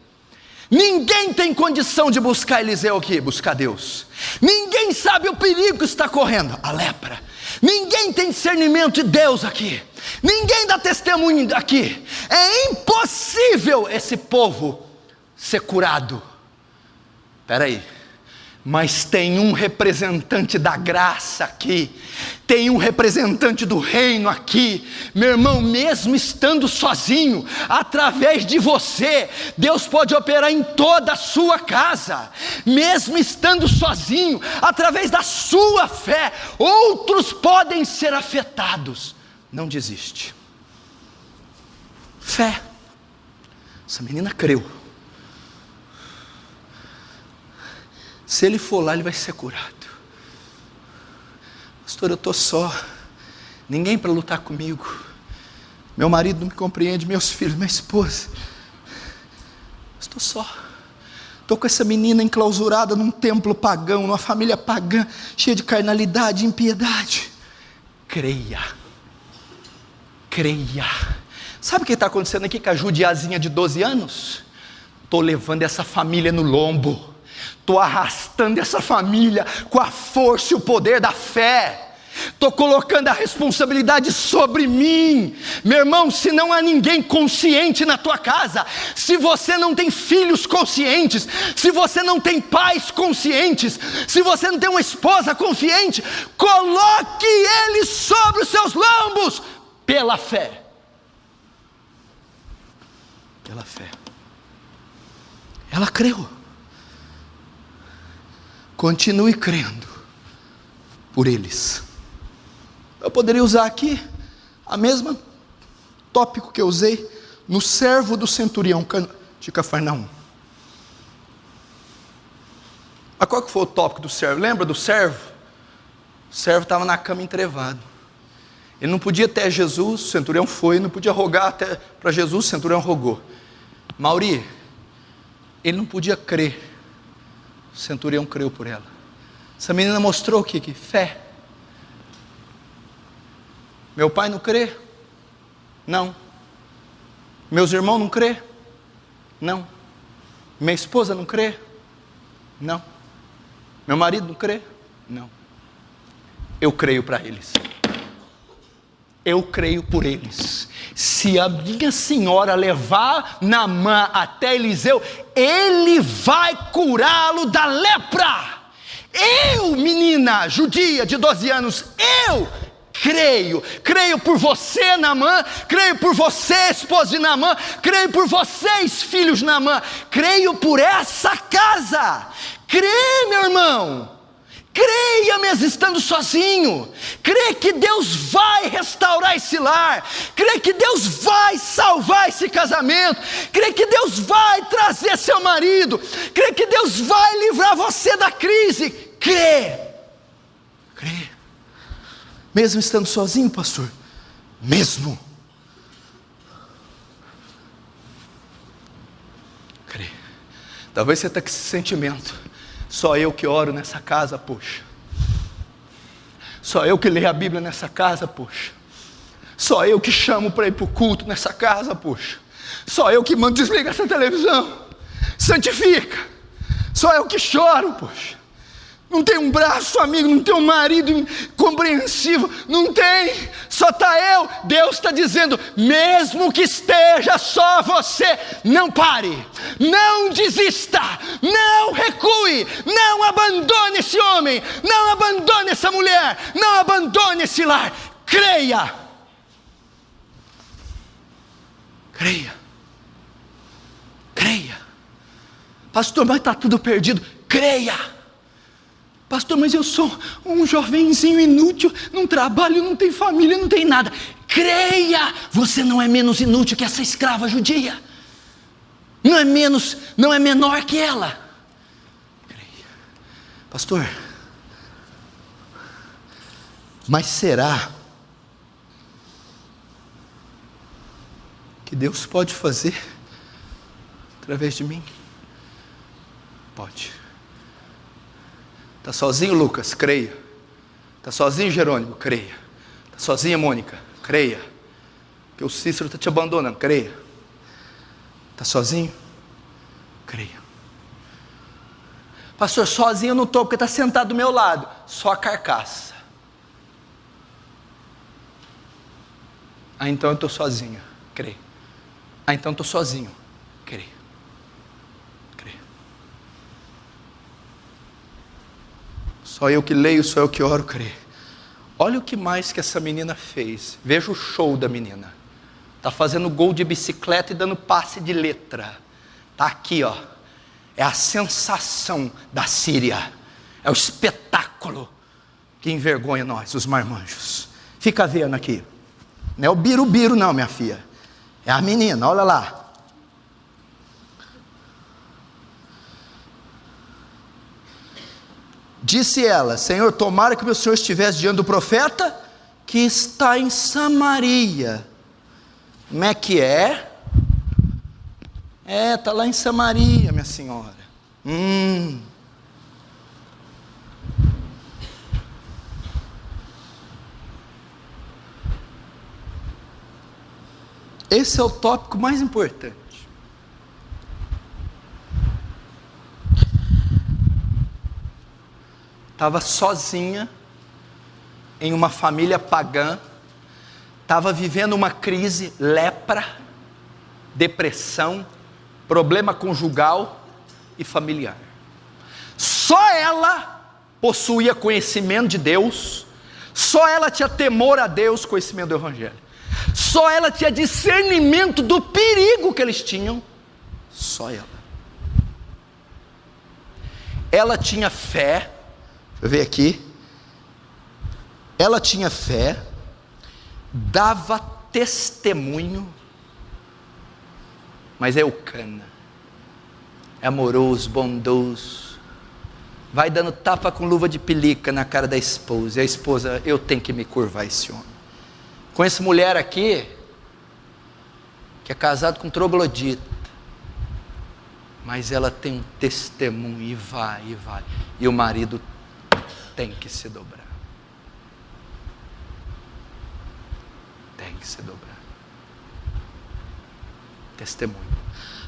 Ninguém tem condição de buscar Eliseu aqui, buscar Deus. Ninguém sabe o perigo que está correndo, a lepra. Ninguém tem discernimento de Deus aqui. Ninguém dá testemunho aqui. É impossível esse povo ser curado. Espera aí. Mas tem um representante da graça aqui, tem um representante do reino aqui, meu irmão. Mesmo estando sozinho, através de você, Deus pode operar em toda a sua casa. Mesmo estando sozinho, através da sua fé, outros podem ser afetados. Não desiste. Fé. Essa menina creu. Se ele for lá, ele vai ser curado. Pastor, eu estou só. Ninguém para lutar comigo. Meu marido não me compreende, meus filhos, minha esposa. Estou só. Estou com essa menina enclausurada num templo pagão, numa família pagã, cheia de carnalidade e impiedade. Creia. Creia. Sabe o que está acontecendo aqui com a judiazinha de 12 anos? Estou levando essa família no lombo. Estou arrastando essa família com a força e o poder da fé. Estou colocando a responsabilidade sobre mim. Meu irmão, se não há ninguém consciente na tua casa, se você não tem filhos conscientes, se você não tem pais conscientes, se você não tem uma esposa consciente, coloque eles sobre os seus lombos, pela fé. Pela fé. Ela creu. Continue crendo por eles. Eu poderia usar aqui a mesma tópico que eu usei no servo do centurião de Cafarnaum. Mas qual que foi o tópico do servo? Lembra do servo? O servo estava na cama entrevado. Ele não podia até Jesus, o centurião foi, não podia rogar até para Jesus, o centurião rogou. Mauri, ele não podia crer, o centurião creu por ela. Essa menina mostrou o que? Fé. Meu pai não crê? Não. Meus irmãos não crê? Não. Minha esposa não crê? Não. Meu marido não crê? Não. Eu creio para eles. Eu creio por eles. Se a minha senhora levar Naamã até Eliseu, ele vai curá-lo da lepra. Eu, menina judia de 12 anos, eu creio por você, Naamã, creio por você, esposa de Naamã, creio por vocês, filhos de Naamã, creio por essa casa. Crê, meu irmão. Creia mesmo estando sozinho. Crê que Deus vai restaurar esse lar. Crê que Deus vai salvar esse casamento. Crê que Deus vai trazer seu marido. Crê que Deus vai livrar você da crise. Crê. Mesmo estando sozinho, pastor? Mesmo. Crê. Talvez você está com esse sentimento. Só eu que oro nessa casa, poxa. Só eu que leio a Bíblia nessa casa, poxa. Só eu que chamo para ir para o culto nessa casa, poxa. Só eu que mando desligar essa televisão. Santifica. Só eu que choro, poxa. Não tem um braço amigo, não tem um marido compreensivo, não tem, só está eu. Deus está dizendo, mesmo que esteja só você, não pare, não desista, não recue, não abandone esse homem, não abandone essa mulher, não abandone esse lar. Creia. Pastor, mas está tudo perdido. Creia. Pastor, mas eu sou um jovenzinho inútil, não trabalho, não tenho família, não tenho nada. Creia, você não é menos inútil que essa escrava judia. Não é menor que ela. Creia. Pastor, mas será que Deus pode fazer através de mim? Pode. Está sozinho, Lucas? Creia. Está sozinho, Jerônimo? Creia. Está sozinha, Mônica? Creia. Que o Cícero está te abandonando? Creia. Está sozinho? Creia. Pastor, sozinho eu não estou porque está sentado do meu lado. Só a carcaça. Então eu estou sozinha. Creia. Então estou sozinho. Creia. Só eu que leio, só eu que oro, creio. Olha o que mais que essa menina fez. Veja o show da menina. Está fazendo gol de bicicleta e dando passe de letra. Está aqui, ó. É a sensação da Síria. É o espetáculo que envergonha nós, os marmanjos. Fica vendo aqui. Não é o birubiru não, minha filha. É a menina, olha lá. Disse ela, Senhor, tomara que o meu Senhor estivesse diante do profeta que está em Samaria. Como é que é? Está lá em Samaria, minha senhora. Esse é o tópico mais importante. Estava sozinha, em uma família pagã, estava vivendo uma crise, lepra, depressão, problema conjugal e familiar. Só ela possuía conhecimento de Deus, só ela tinha temor a Deus, conhecimento do Evangelho. Só ela tinha discernimento do perigo que eles tinham, só ela. Ela tinha fé, deixa eu ver aqui, ela tinha fé, dava testemunho, mas é Eucana, é amoroso, bondoso, vai dando tapa com luva de pelica na cara da esposa, e a esposa, eu tenho que me curvar a esse homem. Conheço mulher aqui, que é casado com troglodita, mas ela tem um testemunho, e vai, e o marido tem que se dobrar, tem que se dobrar, testemunho.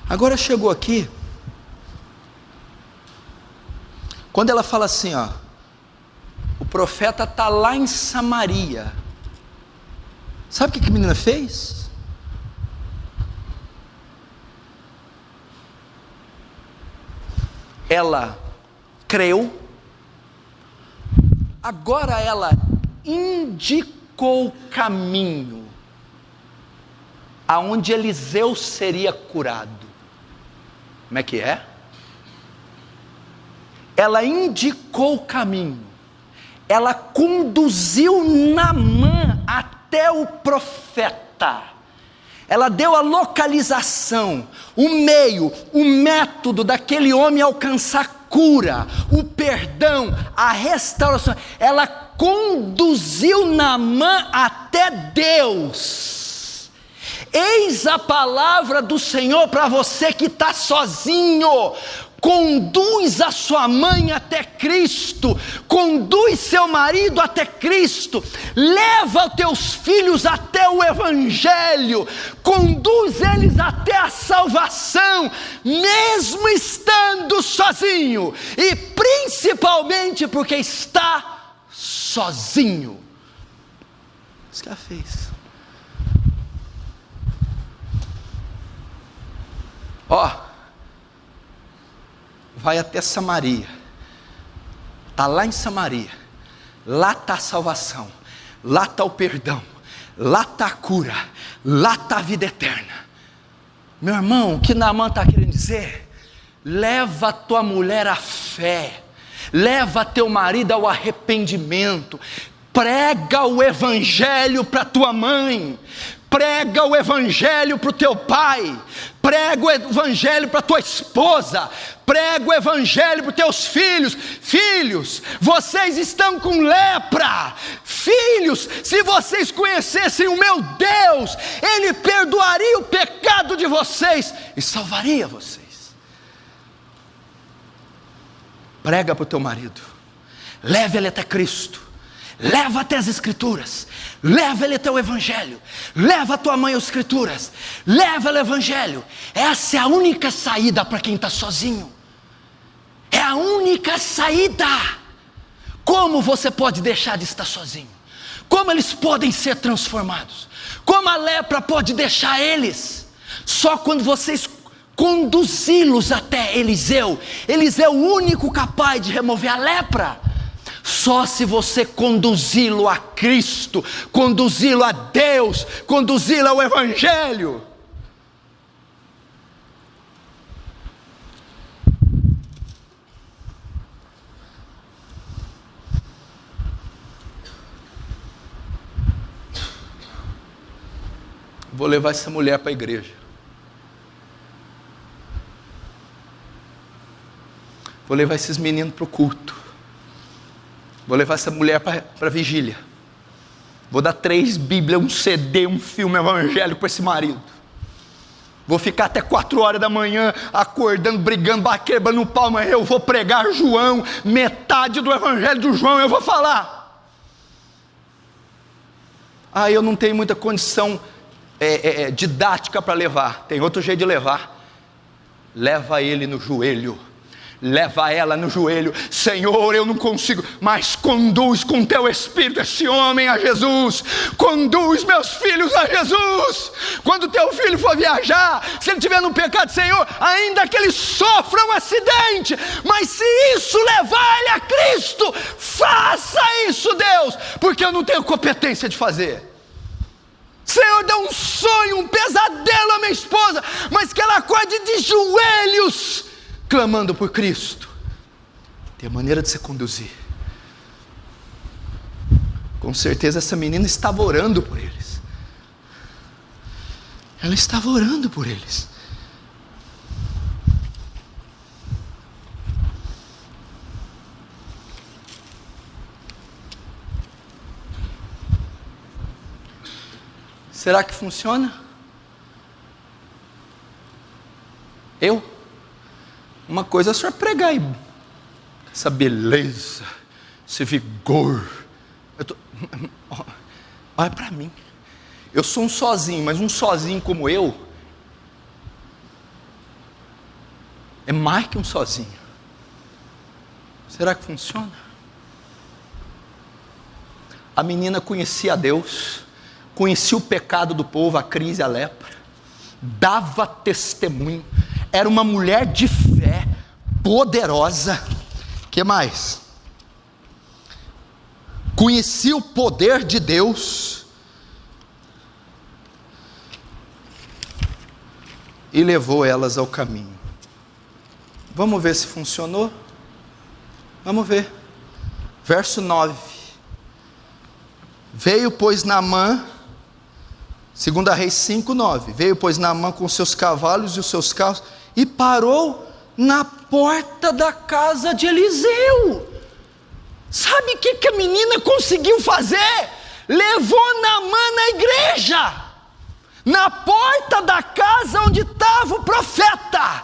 Agora chegou aqui, quando ela fala assim, ó, o profeta está lá em Samaria, sabe o que a menina fez? Ela creu, agora ela indicou o caminho aonde Eliseu seria curado. Como é que é? Ela indicou o caminho, ela conduziu Naamã até o profeta, ela deu a localização, o meio, o método daquele homem alcançar cura, o perdão, a restauração. Ela conduziu Naamã até Deus. Eis a palavra do Senhor para você que está sozinho. Conduz a sua mãe até Cristo, conduz seu marido até Cristo, leva os teus filhos até o Evangelho, conduz eles até a salvação, mesmo estando sozinho, e principalmente porque está sozinho. Isso que ela fez. Vai até Samaria, está lá em Samaria, lá está a salvação, lá está o perdão, lá está a cura, lá está a vida eterna. Meu irmão, o que Naamã está querendo dizer? Leva a tua mulher à fé, leva teu marido ao arrependimento, prega o Evangelho para tua mãe, prega o Evangelho para o teu pai, prega o Evangelho para tua esposa, prega o Evangelho para os teus filhos. Filhos, vocês estão com lepra. Filhos, se vocês conhecessem o meu Deus, Ele perdoaria o pecado de vocês e salvaria vocês. Prega para o teu marido, leve ele até Cristo, leva até as Escrituras, leva ele até o Evangelho, leva a tua mãe às Escrituras, leva ele ao Evangelho. Essa é a única saída para quem está sozinho, é a única saída. Como você pode deixar de estar sozinho? Como eles podem ser transformados? Como a lepra pode deixar eles? Só quando vocês conduzi-los até Eliseu. Eliseu é o único capaz de remover a lepra. Só se você conduzi-lo a Cristo, conduzi-lo a Deus, conduzi-lo ao Evangelho. Vou levar essa mulher para a igreja. Vou levar esses meninos para o culto. Vou levar essa mulher para a vigília. Vou dar 3 Bíblias, um CD, um filme evangélico para esse marido. Vou ficar até 4 horas da manhã acordando, brigando, quebrando o pau, mas eu vou pregar João, metade do evangelho do João eu vou falar. Eu não tenho muita condição didática para levar. Tem outro jeito de levar. Leva ele no joelho. Leva ela no joelho. Senhor, eu não consigo, mas conduz com teu Espírito esse homem a Jesus. Conduz meus filhos a Jesus. Quando teu filho for viajar, se ele estiver no pecado, Senhor, ainda que ele sofra um acidente, mas se isso levar ele a Cristo, faça isso, Deus, porque eu não tenho competência de fazer. Senhor, dá um sonho, um pesadelo à minha esposa, mas que ela acorde de joelhos, clamando por Cristo. Tem a maneira de se conduzir. Com certeza essa menina estava orando por eles. Ela estava orando por eles. Será que funciona? Uma coisa é o senhor pregar aí, essa beleza, esse vigor. Olha para mim. Eu sou um sozinho, mas um sozinho como eu é mais que um sozinho. Será que funciona? A menina conhecia a Deus, conhecia o pecado do povo, a crise, a lepra, dava testemunho, era uma mulher de fé, poderosa. Que mais? Conhecia o poder de Deus e levou elas ao caminho. Vamos ver se funcionou? Vamos ver. Verso 9. Veio, pois, Naamã, 2 Reis 5:9. Veio, pois, Naamã com seus cavalos e os seus carros e parou na porta da casa de Eliseu. Sabe o que a menina conseguiu fazer? Levou Naamã na igreja, na porta da casa onde estava o profeta.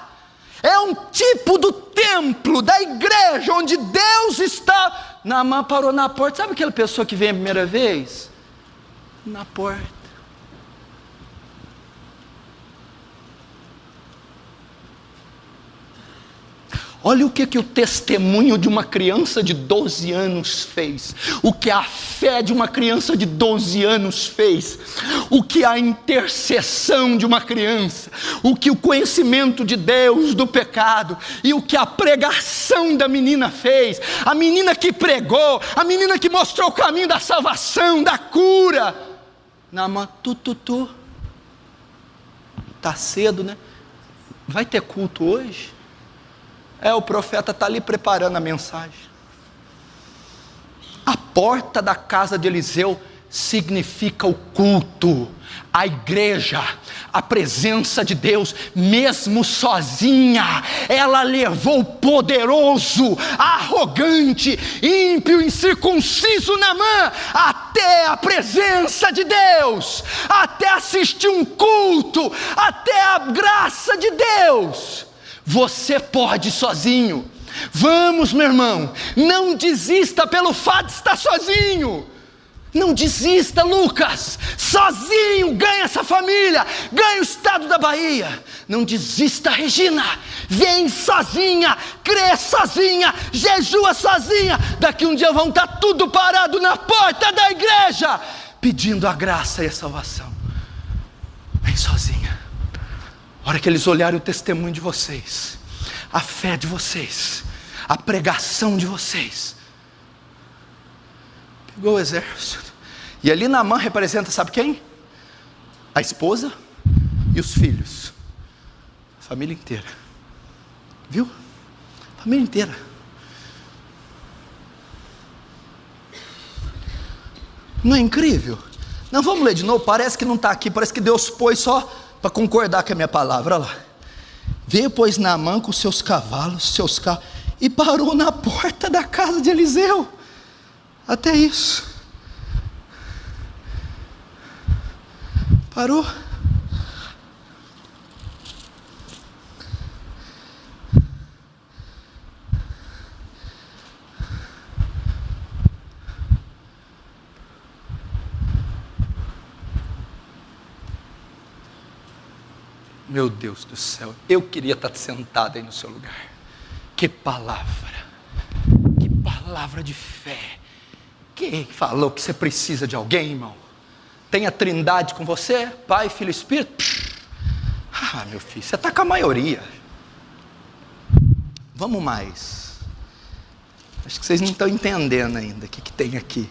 É um tipo do templo, da igreja, onde Deus está. Naamã parou na porta. Sabe aquela pessoa que vem a primeira vez? Na porta. Olha o que o testemunho de uma criança de 12 anos fez, o que a fé de uma criança de 12 anos fez, o que a intercessão de uma criança, o que o conhecimento de Deus do pecado, e o que a pregação da menina fez, a menina que pregou, a menina que mostrou o caminho da salvação, da cura. Naamã, tá cedo, né? Vai ter culto hoje? O profeta está ali preparando a mensagem. A porta da casa de Eliseu significa o culto, a igreja, a presença de Deus. Mesmo sozinha, ela levou o poderoso, arrogante, ímpio, incircunciso Naamã até a presença de Deus, até assistir um culto, até a graça de Deus. Você pode sozinho. Vamos, meu irmão, não desista pelo fato de estar sozinho. Não desista, Lucas. Sozinho ganha essa família, ganha o estado da Bahia. Não desista, Regina. Vem sozinha, crê sozinha, jejua sozinha. Daqui um dia vão estar tudo parado na porta da igreja, pedindo a graça e a salvação. Vem sozinha. A hora que eles olharem o testemunho de vocês, a fé de vocês, a pregação de vocês, pegou o exército. E ali Naamã representa, sabe quem? A esposa e os filhos, a família inteira. Viu? A família inteira. Não é incrível? Não, vamos ler de novo. Parece que não está aqui, parece que Deus pôs só para concordar com a minha palavra. Olha lá. Veio, pois, Naamã com seus cavalos, seus carros, e parou na porta da casa de Eliseu. Até isso. Parou? Meu Deus do céu, eu queria estar sentado aí no seu lugar. Que palavra de fé. Quem falou que você precisa de alguém, irmão? Tem a Trindade com você, Pai, Filho e Espírito? Ah, meu filho, você está com a maioria. Vamos mais. Acho que vocês não estão entendendo ainda o que tem aqui.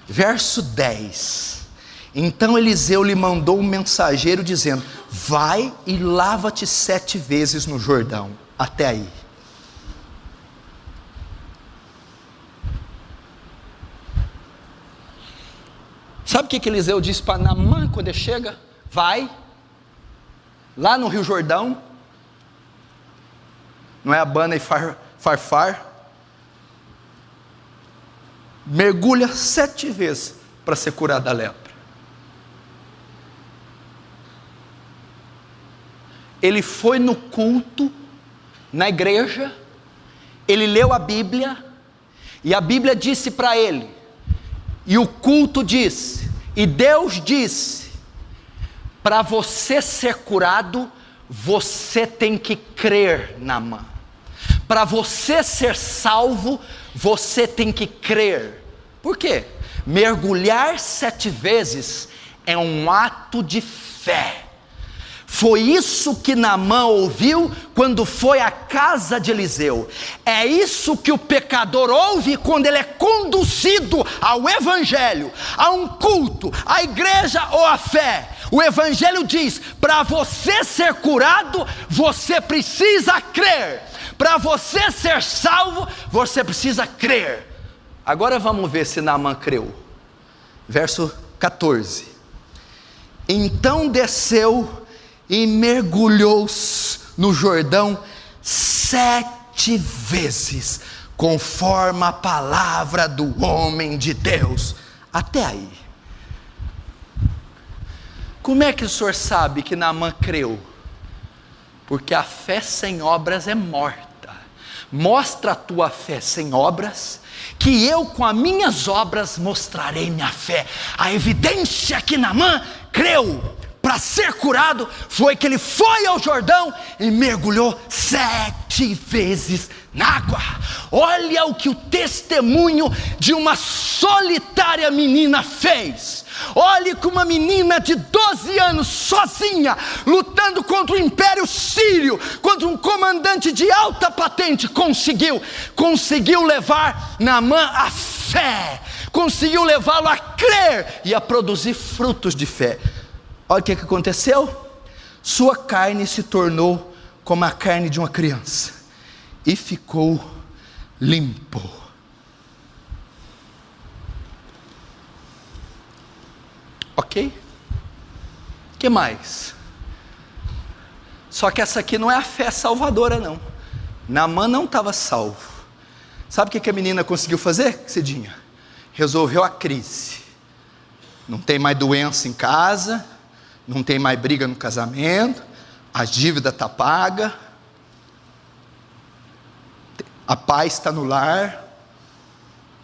Verso 10. Então Eliseu lhe mandou um mensageiro dizendo: vai e lava-te 7 vezes no Jordão. Até aí. Sabe o que Eliseu disse para Naamã quando ele chega? Vai, lá no Rio Jordão, não é Abana e Farfar, mergulha 7 vezes para ser curado da lepra. Ele foi no culto, na igreja, ele leu a Bíblia, e a Bíblia disse para ele, e o culto disse, e Deus disse, para você ser curado, você tem que crer, Naamã. Para você ser salvo, você tem que crer. Por quê? Mergulhar 7 vezes é um ato de fé. Foi isso que Naamã ouviu quando foi à casa de Eliseu. É isso que o pecador ouve quando ele é conduzido ao evangelho, a um culto, à igreja ou à fé. O evangelho diz: para você ser curado, você precisa crer. Para você ser salvo, você precisa crer. Agora vamos ver se Naamã creu. Verso 14. Então desceu e mergulhou no Jordão 7 vezes, conforme a palavra do homem de Deus. Até aí. Como é que o senhor sabe que Naamã creu? Porque a fé sem obras é morta. Mostra a tua fé sem obras, que eu com as minhas obras mostrarei minha fé. A evidência que Naamã creu para ser curado foi que ele foi ao Jordão e mergulhou 7 vezes na água. Olha o que o testemunho de uma solitária menina fez. Olhe que uma menina de 12 anos, sozinha, lutando contra o império sírio, contra um comandante de alta patente, conseguiu levar Naamã à fé, conseguiu levá-lo a crer e a produzir frutos de fé. Olha o que aconteceu. Sua carne se tornou como a carne de uma criança e ficou limpo. Ok? O que mais? Só que essa aqui não é a fé salvadora, não. Naamã não estava salvo. Sabe o que a menina conseguiu fazer, Cidinha? Resolveu a crise. Não tem mais doença em casa, não tem mais briga no casamento, a dívida está paga, a paz está no lar,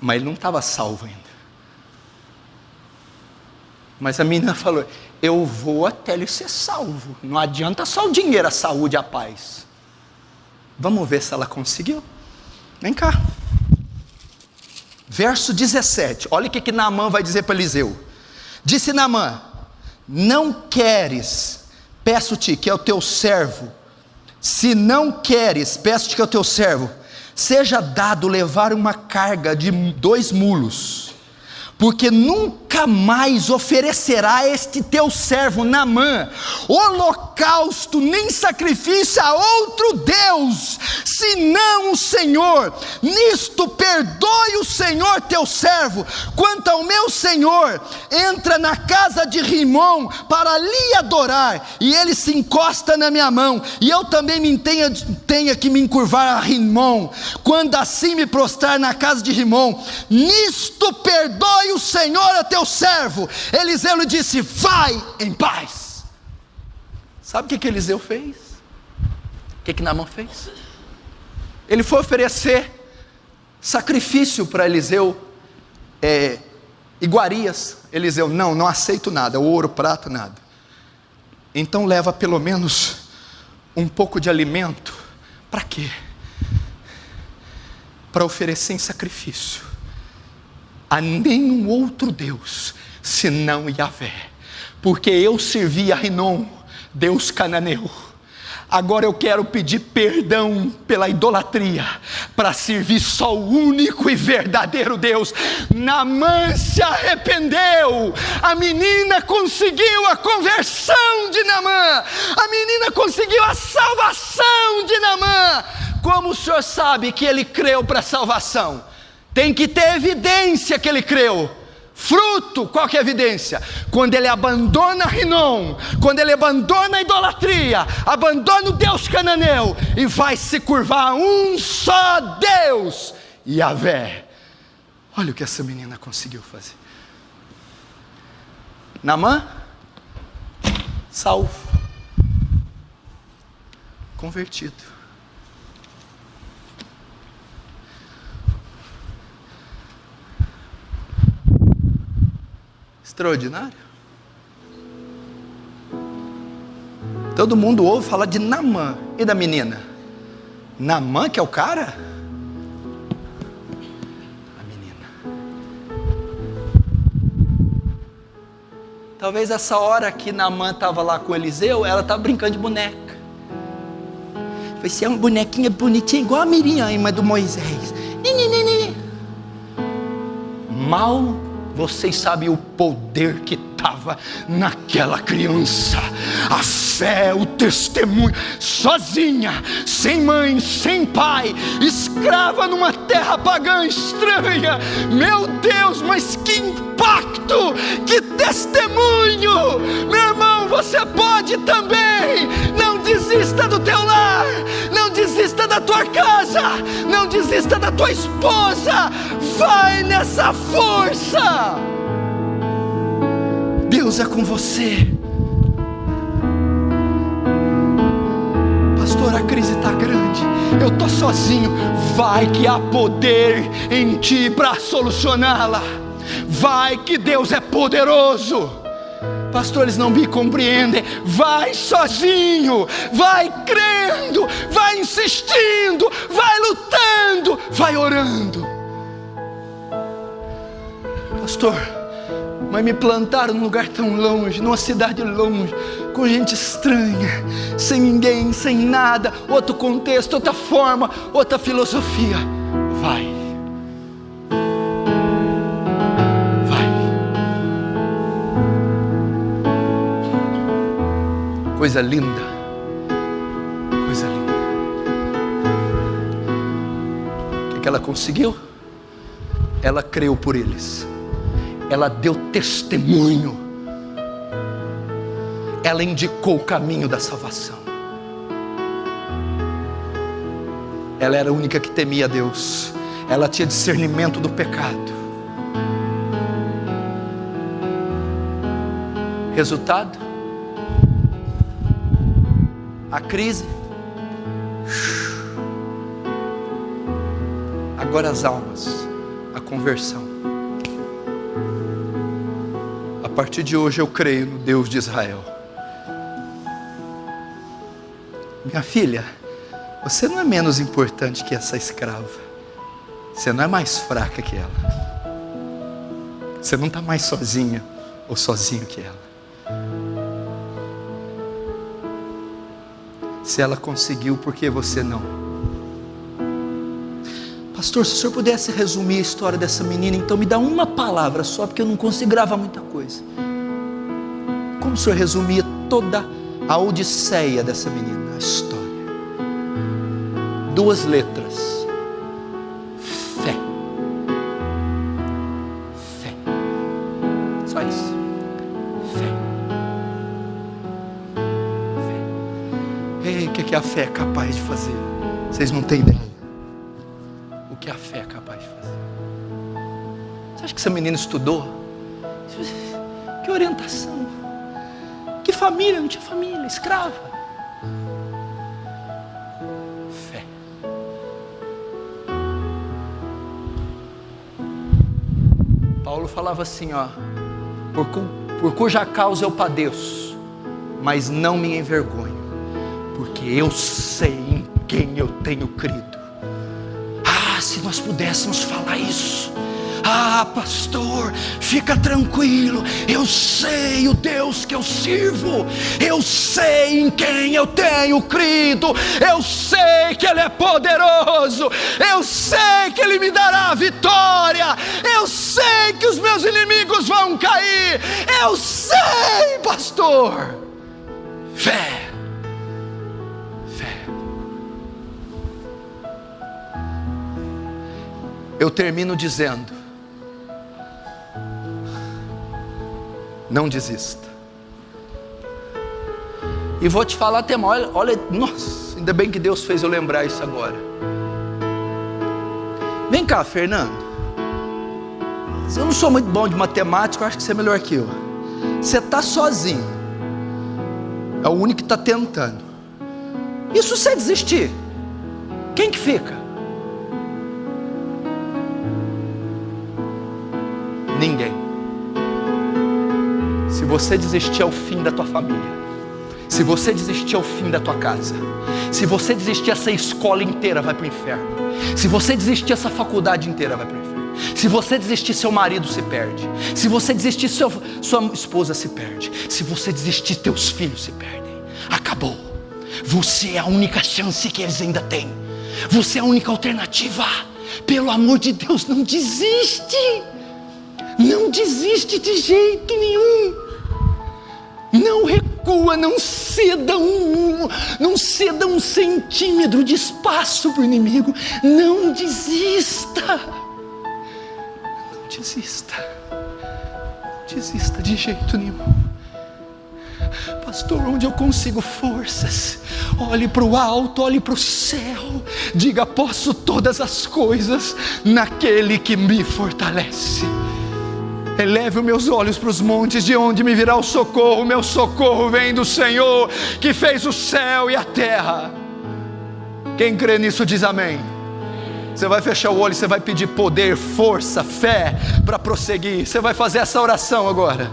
mas ele não estava salvo ainda. Mas a menina falou: eu vou até ele ser salvo, não adianta só o dinheiro, a saúde, a paz. Vamos ver se ela conseguiu. Vem cá. Verso 17, olha o que Naamã vai dizer para Eliseu. Disse Naamã: não queres, peço-te que é o teu servo, se não queres, peço-te que é o teu servo, seja dado levar uma carga de 2 mulos, porque nunca mais oferecerá este teu servo Naamã holocausto nem sacrifício a outro Deus, senão o Senhor. Nisto perdoe o Senhor teu servo. Quanto ao meu senhor, entra na casa de Rimom para lhe adorar, e ele se encosta na minha mão, e eu também tenha que me encurvar a Rimom, quando assim me prostrar na casa de Rimom. Nisto perdoe o Senhor a teu servo. Eliseu lhe disse: vai em paz. Sabe o que Eliseu fez? O que Naamã fez? Ele foi oferecer sacrifício para Eliseu, iguarias. Eliseu, não aceito nada, ouro, prata, nada. Então leva pelo menos um pouco de alimento. Para quê? Para oferecer em sacrifício a nenhum outro Deus, senão Yahvé. Porque eu servi a Rinom, Deus cananeu. Agora eu quero pedir perdão pela idolatria, para servir só o único e verdadeiro Deus. Naamã se arrependeu. A menina conseguiu a conversão de Naamã. A menina conseguiu a salvação de Naamã. Como o senhor sabe que ele creu para a salvação? Tem que ter evidência que ele creu. Fruto, qual que é a evidência? Quando ele abandona Rinom, quando ele abandona a idolatria, abandona o Deus cananeu e vai se curvar a um só Deus, Yahvé. Olha o que essa menina conseguiu fazer. Naamã, salvo, convertido. Extraordinário. Todo mundo ouve falar de Naamã. E da menina? Naamã que é o cara? A menina. Talvez essa hora que Naamã estava lá com Eliseu, ela estava brincando de boneca. Foi ser uma bonequinha bonitinha, igual a Miriam, do Moisés. Mal vocês sabem o poder que estava naquela criança. A fé, o testemunho, sozinha, sem mãe, sem pai, escrava numa terra pagã estranha. Meu Deus, mas que impacto, que testemunho! Meu irmão, você pode também. Não desista do teu lar, não desista da tua casa, não desista da tua esposa. Vai nessa força. Deus é com você. Pastor, a crise está grande, eu estou sozinho. Vai que há poder em ti para solucioná-la. Vai que Deus é poderoso. Pastor, eles não me compreendem. Vai sozinho, vai crendo, vai insistindo, vai lutando, vai orando. Pastor, mas me plantaram num lugar tão longe, numa cidade longe, com gente estranha, sem ninguém, sem nada, outro contexto, outra forma, outra filosofia. Vai. Coisa linda, coisa linda. O que ela conseguiu? Ela creu por eles, ela deu testemunho, ela indicou o caminho da salvação. Ela era a única que temia a Deus, ela tinha discernimento do pecado. Resultado? A crise. Agora as almas, a conversão. A partir de hoje eu creio no Deus de Israel. Minha filha, você não é menos importante que essa escrava. Você não é mais fraca que ela. Você não está mais sozinha ou sozinho que ela. Se ela conseguiu, por que você não? Pastor, se o senhor pudesse resumir a história dessa menina, então me dá uma palavra só, porque eu não consigo gravar muita coisa. Como o senhor resumia toda a odisseia dessa menina, a história? 2 letras: fé. Fé. Só isso. O que a fé é capaz de fazer? Vocês não têm ideia o que a fé é capaz de fazer. Você acha que essa menina estudou? Que orientação, que família, não tinha família, escrava. Fé. Paulo falava assim, ó: por cuja causa eu padeço, mas não me envergonho, porque eu sei em quem eu tenho crido. Ah, se nós pudéssemos falar isso. Ah, pastor, fica tranquilo, eu sei o Deus que eu sirvo, eu sei em quem eu tenho crido, eu sei que Ele é poderoso, eu sei que Ele me dará a vitória, eu sei que os meus inimigos vão cair, eu sei, pastor. Fé, fé. Eu termino dizendo: não desista. E vou te falar até mais, olha, nossa, ainda bem que Deus fez eu lembrar isso agora. Vem cá, Fernando. Eu não sou muito bom de matemática, eu acho que você é melhor que eu. Você está sozinho, é o único que está tentando. E se você desistir, quem que fica? Ninguém. Se você desistir, é o fim da tua família. Se você desistir, é o fim da tua casa. Se você desistir, essa escola inteira vai para o inferno. Se você desistir, essa faculdade inteira vai para o inferno. Se você desistir, seu marido se perde. Se você desistir, sua esposa se perde. Se você desistir, teus filhos se perdem. Acabou. Você é a única chance que eles ainda têm. Você é a única alternativa. Pelo amor de Deus, não desiste. Não desiste de jeito nenhum. Não recua, não ceda um centímetro de espaço para o inimigo. Não desista. Não desista. Não desista de jeito nenhum. Pastor, onde eu consigo forças? Olhe para o alto, olhe para o céu. Diga: posso todas as coisas naquele que me fortalece. Eleve os meus olhos para os montes, de onde me virá o socorro? O meu socorro vem do Senhor, que fez o céu e a terra. Quem crê nisso diz amém. Você vai fechar o olho, você vai pedir poder, força, fé para prosseguir. Você vai fazer essa oração agora.